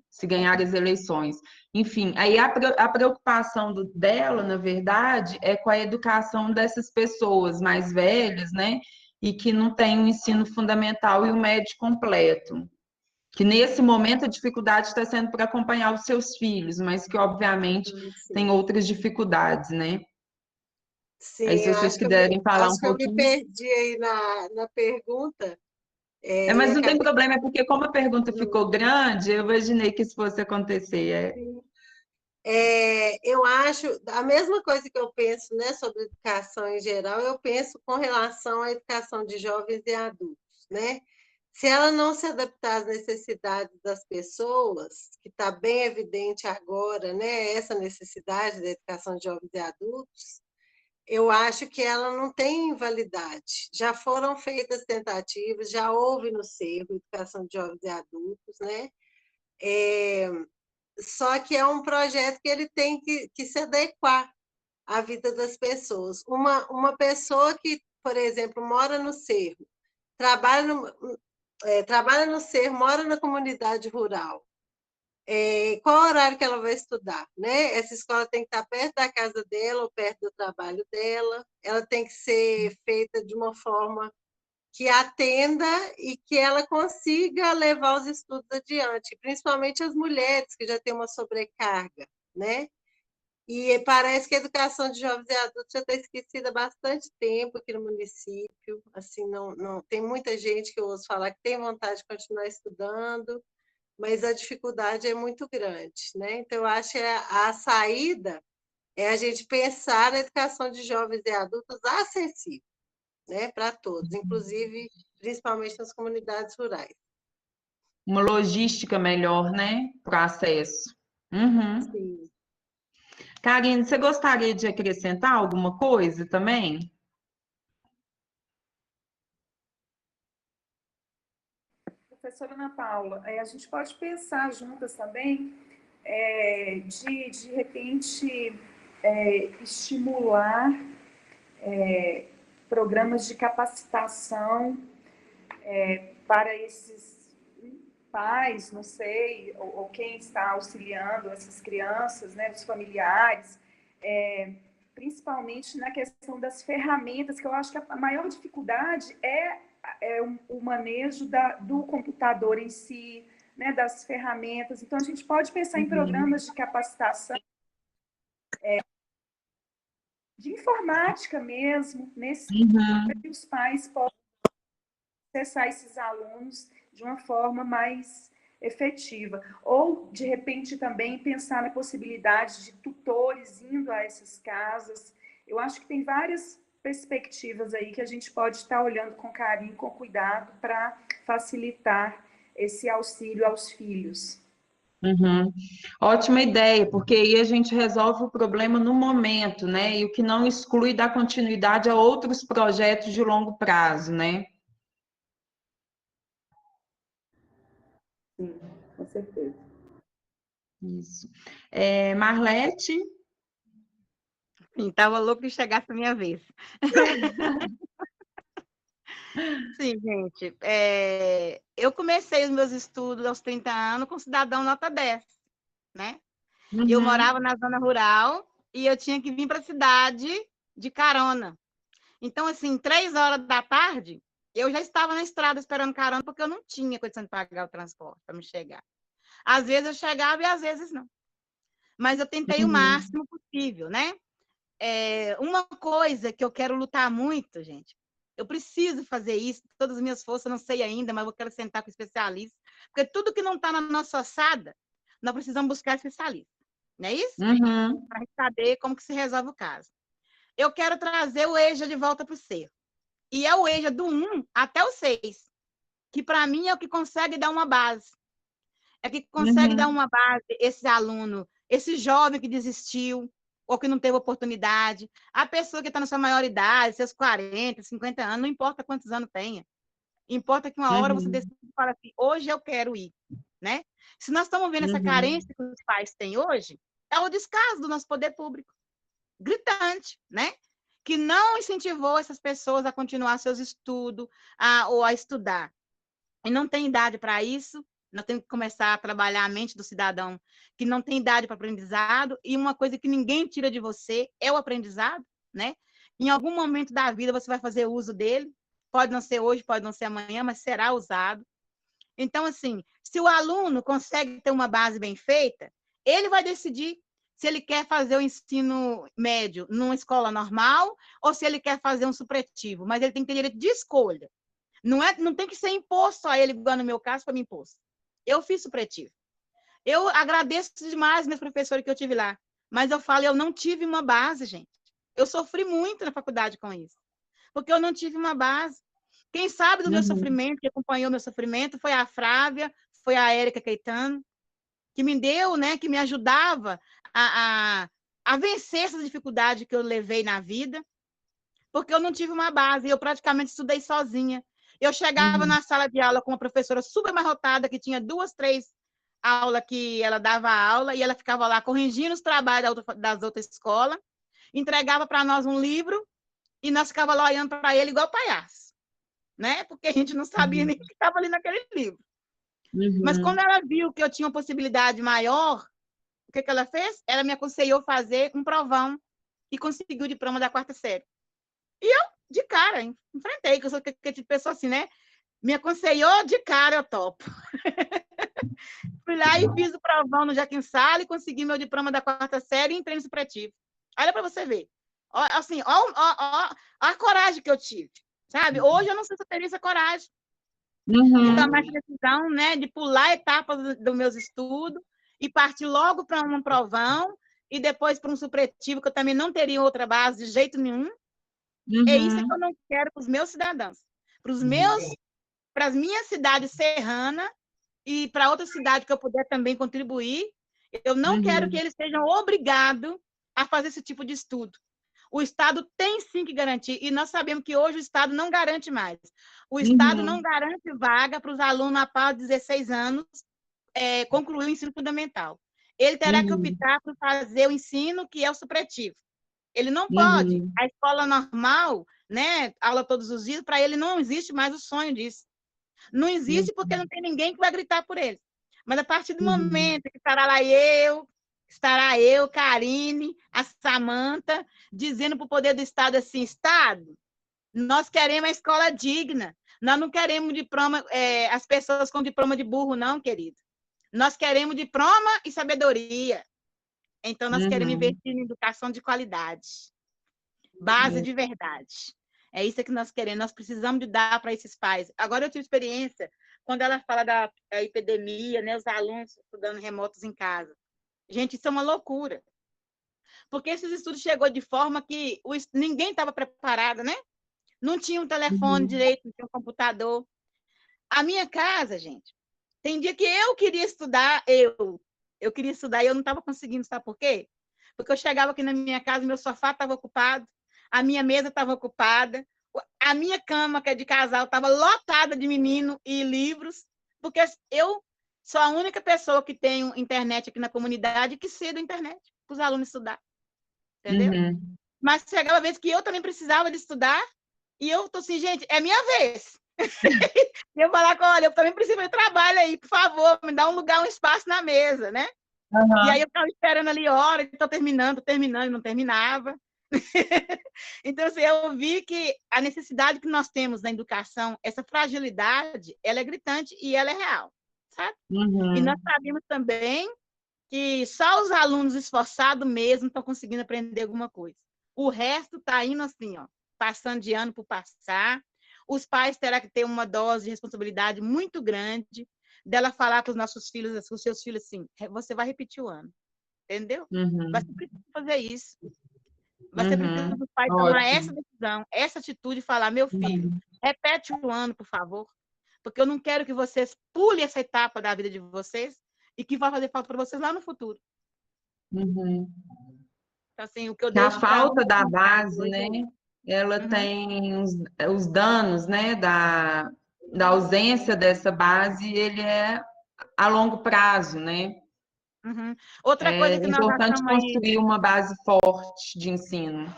se ganhar as eleições. Enfim, aí a preocupação dela, na verdade, é com a educação dessas pessoas mais velhas, né? E que não têm o ensino fundamental e o médio completo. Que nesse momento a dificuldade está sendo para acompanhar os seus filhos, mas que, obviamente, tem Sim. outras dificuldades, né? Aí, Sim, se eu vocês acho que eu me, quiserem falar um acho que eu me pouquinho. perdi aí na pergunta, e Mas não tem acabei. problema, é porque como a pergunta ficou grande, eu imaginei que isso fosse acontecer. Eu acho, a mesma coisa que eu penso, né, sobre educação em geral, eu penso com relação à educação de jovens e adultos, né? Se ela não se adaptar às necessidades das pessoas, que está bem evidente agora, né, essa necessidade da educação de jovens e adultos, eu acho que ela não tem validade. Já foram feitas tentativas, já houve no Cerro educação de jovens e adultos, né? Só que é um projeto que ele tem que se adequar à vida das pessoas. Uma pessoa que, por exemplo, mora no Cerro, trabalha trabalha no Cerro, mora na comunidade rural, qual horário que ela vai estudar, né? Essa escola tem que estar perto da casa dela ou perto do trabalho dela, ela tem que ser feita de uma forma que atenda e que ela consiga levar os estudos adiante, principalmente as mulheres que já têm uma sobrecarga, né? E parece que a educação de jovens e adultos já está esquecida há bastante tempo aqui no município. Assim, não tem muita gente que eu ouço falar que tem vontade de continuar estudando, mas a dificuldade é muito grande, né? Então, eu acho que a saída é a gente pensar na educação de jovens e adultos acessível, né, para todos, inclusive, principalmente nas comunidades rurais. Uma logística melhor, né? Para o acesso. Uhum. Sim. Karine, você gostaria de acrescentar alguma coisa também? Professora Ana Paula, a gente pode pensar juntas também de repente, estimular programas de capacitação para esses pais, não sei, ou quem está auxiliando essas crianças, né, os familiares, principalmente na questão das ferramentas, que eu acho que a maior dificuldade é o manejo do computador em si, né, das ferramentas. Então, a gente pode pensar em programas de capacitação de informática mesmo, para que os pais possam acessar esses alunos de uma forma mais efetiva. Ou, de repente, também pensar na possibilidade de tutores indo a essas casas. Eu acho que tem várias perspectivas aí que a gente pode estar olhando com carinho, com cuidado, para facilitar esse auxílio aos filhos. Uhum. Ótima ideia, porque aí a gente resolve o problema no momento, né? E o que não exclui dar continuidade a outros projetos de longo prazo, né? Sim, com certeza. Isso. Marlete? Estava louco que chegasse a minha vez. Sim, gente. Eu comecei os meus estudos aos 30 anos com cidadão nota 10, né? Eu morava na zona rural e eu tinha que vir para a cidade de carona. Então, assim, 3 horas da tarde, eu já estava na estrada esperando carona, porque eu não tinha condição de pagar o transporte para me chegar. Às vezes eu chegava e às vezes não. Mas eu tentei o máximo possível, né? Uma coisa que eu quero lutar muito, gente, eu preciso fazer isso, todas as minhas forças, não sei ainda, mas eu quero sentar com especialistas, porque tudo que não está na nossa ossada, nós precisamos buscar especialistas, não é isso? Uhum. Para saber como que se resolve o caso. Eu quero trazer o EJA de volta para o Cerro. E é o EJA do 1 até o 6, que para mim é o que consegue dar uma base. é que consegue dar Uhum. uma base, esse aluno, esse jovem que desistiu, ou que não teve oportunidade, a pessoa que está na sua maioridade, seus 40, 50 anos, não importa quantos anos tenha. Importa que uma hora você Uhum. decide e fala assim, hoje eu quero ir, né? Se nós estamos vendo essa Uhum. carência que os pais têm hoje, é o descaso do nosso poder público, gritante, né? Que não incentivou essas pessoas a continuar seus estudos ou a estudar. E não tem idade para isso, nós temos que começar a trabalhar a mente do cidadão que não tem idade para aprendizado, e uma coisa que ninguém tira de você é o aprendizado, né? Em algum momento da vida você vai fazer uso dele, pode não ser hoje, pode não ser amanhã, mas será usado. Então, assim, se o aluno consegue ter uma base bem feita, ele vai decidir se ele quer fazer o ensino médio numa escola normal ou se ele quer fazer um supletivo, mas ele tem que ter direito de escolha. Não tem que ser imposto a ele, igual no meu caso, para me imposto. Eu fiz supletivo. Eu agradeço demais meus professores que eu tive lá, mas eu falo, eu não tive uma base, gente. Eu sofri muito na faculdade com isso, porque eu não tive uma base. Quem sabe do meu Uhum. sofrimento, que acompanhou meu sofrimento, foi a Flávia, foi a Érica Caetano, que me deu, né, que me ajudava a vencer essas dificuldades que eu levei na vida, porque eu não tive uma base, eu praticamente estudei sozinha. Eu chegava Uhum. na sala de aula com uma professora super amarrotada, que tinha 2, 3 aulas que ela dava aula, e ela ficava lá corrigindo os trabalhos das outras escolas, entregava para nós um livro, e nós ficava lá olhando para ele igual palhaço, né? Porque a gente não sabia nem o que estava ali naquele livro. Mas quando Uhum. ela viu que eu tinha uma possibilidade maior, o que ela fez? Ela me aconselhou fazer um provão e conseguiu o diploma da 4ª série. E eu, de cara, enfrentei, que eu sou que tipo de pessoa assim, né? Me aconselhou, de cara, eu topo. Fui lá e fiz o provão no Joaquim Sala e consegui meu diploma da 4ª série e entrei no supletivo. Olha para você ver. Ó, assim, ó, a coragem que eu tive, sabe? Hoje eu não sei se eu teria essa coragem de tomar Uhum. essa decisão, né? De pular etapas dos meus estudos e partir logo para um provão e depois para um supletivo, que eu também não teria outra base de jeito nenhum. É isso que eu Uhum. não quero para os meus cidadãos, para as minhas cidades serranas e para outra cidade que eu puder também contribuir. Eu não quero que Uhum. eles sejam obrigados a fazer esse tipo de estudo. O Estado tem sim que garantir, e nós sabemos que hoje o Estado não garante mais. O Estado não Uhum. garante vaga para os alunos após 16 anos concluir o ensino fundamental. Ele terá que Uhum. optar por fazer o ensino que é o supletivo. Ele não pode. Uhum. A escola normal, né, aula todos os dias, para ele não existe mais o sonho disso. Não existe porque não tem ninguém que vai gritar por ele. Mas a partir do Uhum. momento que estará eu, Karine, a Samanta, dizendo para o poder do Estado assim, Estado, nós queremos a escola digna. Nós não queremos diploma, as pessoas com diploma de burro, não, querido. Nós queremos diploma e sabedoria. Então, nós queremos Uhum. investir em educação de qualidade, base de verdade. É isso que nós queremos. Nós precisamos de dar para esses pais. Agora, eu tive experiência, quando ela fala da epidemia, né, os alunos estudando remotos em casa. Gente, isso é uma loucura. Porque esses estudos chegou de forma que ninguém estava preparado, né? Não tinha um telefone Uhum. direito, não tinha um computador. A minha casa, gente, tem dia que eu queria estudar, eu queria estudar e eu não estava conseguindo, sabe por quê? Porque eu chegava aqui na minha casa, meu sofá estava ocupado, a minha mesa estava ocupada, a minha cama, que é de casal, estava lotada de menino e livros, porque eu sou a única pessoa que tem internet aqui na comunidade que cedo a internet para os alunos estudar, entendeu? Uhum. Mas chegava a vez que eu também precisava de estudar e eu tô assim, gente, é minha vez. E eu falar com, olha, eu também preciso de trabalho aí, por favor, me dá um lugar, um espaço na mesa, né? E aí Uhum. eu ficava esperando ali horas, estou terminando, e não terminava. Então, assim, eu vi que a necessidade que nós temos na educação, essa fragilidade, ela é gritante e ela é real, sabe? E nós Uhum. sabemos também que só os alunos esforçados mesmo estão conseguindo aprender alguma coisa. O resto está indo assim, ó, passando de ano por passar. Os pais terão que ter uma dose de responsabilidade muito grande dela falar com os nossos filhos, com os seus filhos assim, você vai repetir o ano, entendeu? Vai ser Uhum. preciso fazer isso. Vai ser preciso Uhum. o pai tomar essa Ótimo. decisão, essa atitude e falar, meu filho, Uhum. repete o ano, por favor, porque eu não quero que vocês pulem essa etapa da vida de vocês, e que vai fazer falta para vocês lá no futuro. Uhum. Então, assim, o que eu A deixo falta da base, né? Ela Uhum. tem os danos, né? Da ausência dessa base, ele é a longo prazo, né? Uhum. Outra coisa É que nós importante achamos aí, construir uma base forte de ensino.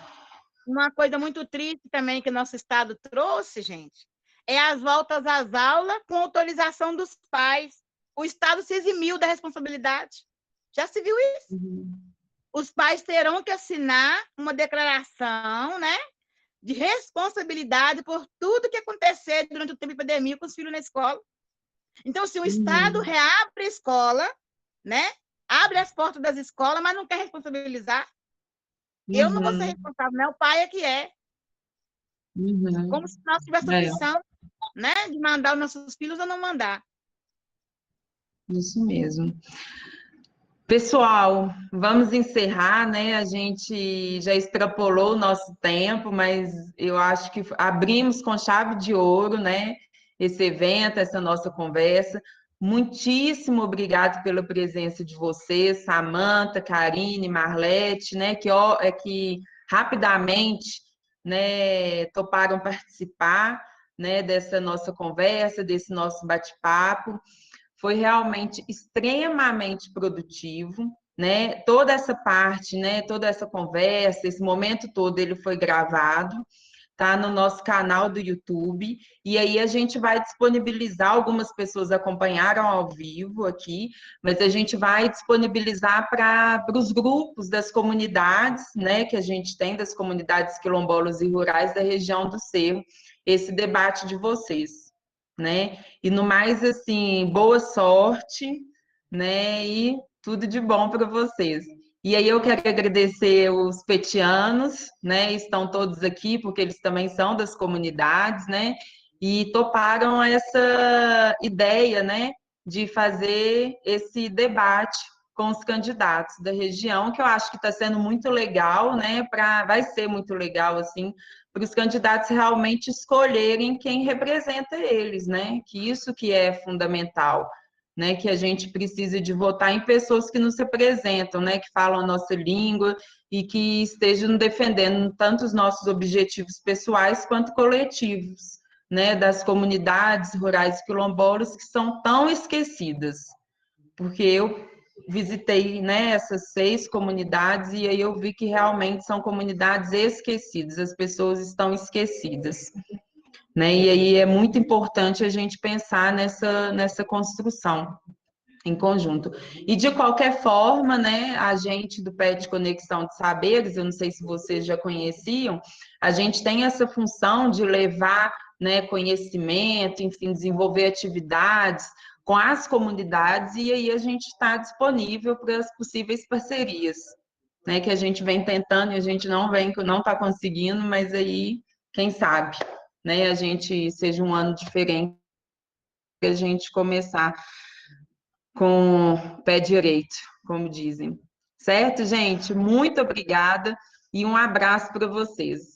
uma coisa muito triste também que nosso Estado trouxe, gente, é as voltas às aulas com autorização dos pais. O Estado se eximiu da responsabilidade. Já se viu isso? Uhum. Os pais terão que assinar uma declaração, né, de responsabilidade por tudo que acontecer durante o tempo de pandemia com os filhos na escola. Então, se o Estado reabre a escola, né, abre as portas das escolas, mas não quer responsabilizar, eu não vou ser responsável, não é o pai é que é. Como se nós tivéssemos opção, né, de mandar os nossos filhos ou não mandar. Isso mesmo. Pessoal, vamos encerrar, né? A gente já extrapolou o nosso tempo, mas eu acho que abrimos com chave de ouro, né? Esse evento, essa nossa conversa. Muitíssimo obrigado pela presença de vocês, Samantha, Karine, Marlete, né? Que rapidamente, né, toparam participar, né, dessa nossa conversa, desse nosso bate-papo. Foi realmente extremamente produtivo, né? Toda essa parte, né? Toda essa conversa, esse momento todo, ele foi gravado, tá? No nosso canal do YouTube. E aí a gente vai disponibilizar, algumas pessoas acompanharam ao vivo aqui, mas a gente vai disponibilizar para os grupos das comunidades, né? Que a gente tem, das comunidades quilombolas e rurais da região do Cerro, esse debate de vocês, né? E no mais, assim, boa sorte, né? E tudo de bom para vocês. E aí eu quero agradecer os petianos, né? Estão todos aqui porque eles também são das comunidades, né? E toparam essa ideia, né? De fazer esse debate com os candidatos da região, que eu acho que está sendo muito legal, né? Vai ser muito legal, assim, para os candidatos realmente escolherem quem representa eles, né? Que isso que é fundamental, né? Que a gente precisa de votar em pessoas que nos representam, né? Que falam a nossa língua e que estejam defendendo tanto os nossos objetivos pessoais quanto coletivos, né? Das comunidades rurais quilombolas que são tão esquecidas. Porque eu visitei, né, essas 6 comunidades e aí eu vi que realmente são comunidades esquecidas, as pessoas estão esquecidas, né? E aí é muito importante a gente pensar nessa construção em conjunto. E de qualquer forma, né, a gente do PET Conexão de Saberes, eu não sei se vocês já conheciam, a gente tem essa função de levar, né, conhecimento, enfim, desenvolver atividades com as comunidades, e aí a gente está disponível para as possíveis parcerias, né, que a gente vem tentando e a gente não está conseguindo, mas aí, quem sabe, né, a gente seja um ano diferente para a gente começar com o pé direito, como dizem. Certo, gente? Muito obrigada e um abraço para vocês.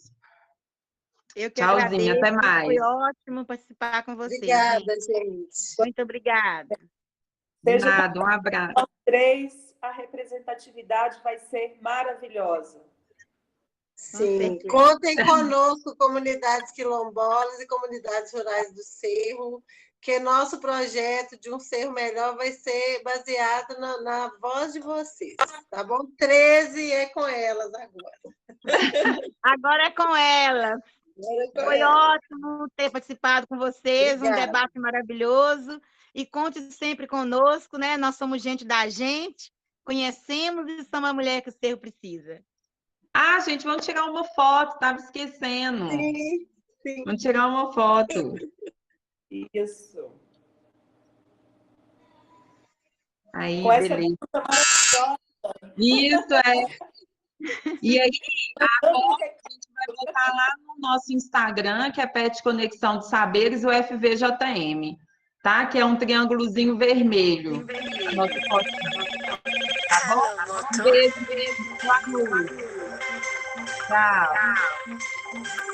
Eu que Tchauzinho, agradeço. até mais. Foi ótimo participar com vocês. Obrigada, gente. Muito obrigada. De nada, um abraço. 3, a representatividade vai ser maravilhosa. Sim, contem conosco, comunidades quilombolas e comunidades rurais do Cerro, que nosso projeto de um Cerro Melhor vai ser baseado na voz de vocês, tá bom? 13 é com elas agora. Agora é com elas. Foi ótimo ter participado com vocês, Obrigada. Um debate maravilhoso. E conte sempre conosco, né? Nós somos gente da gente, conhecemos e somos a mulher que o Cerro precisa. Ah, gente, vamos tirar uma foto, estava esquecendo. Sim, sim. Vamos tirar uma foto. Isso. Aí, Com essa beleza. maravilhosa. Isso, é. E aí, agora a gente vai botar lá no nosso Instagram, que é PET Conexão de Saberes, o FVJM, tá? Que é um triângulozinho vermelho. Nossa fotinha. Tá bom? Um beijo, boa noite. Tchau.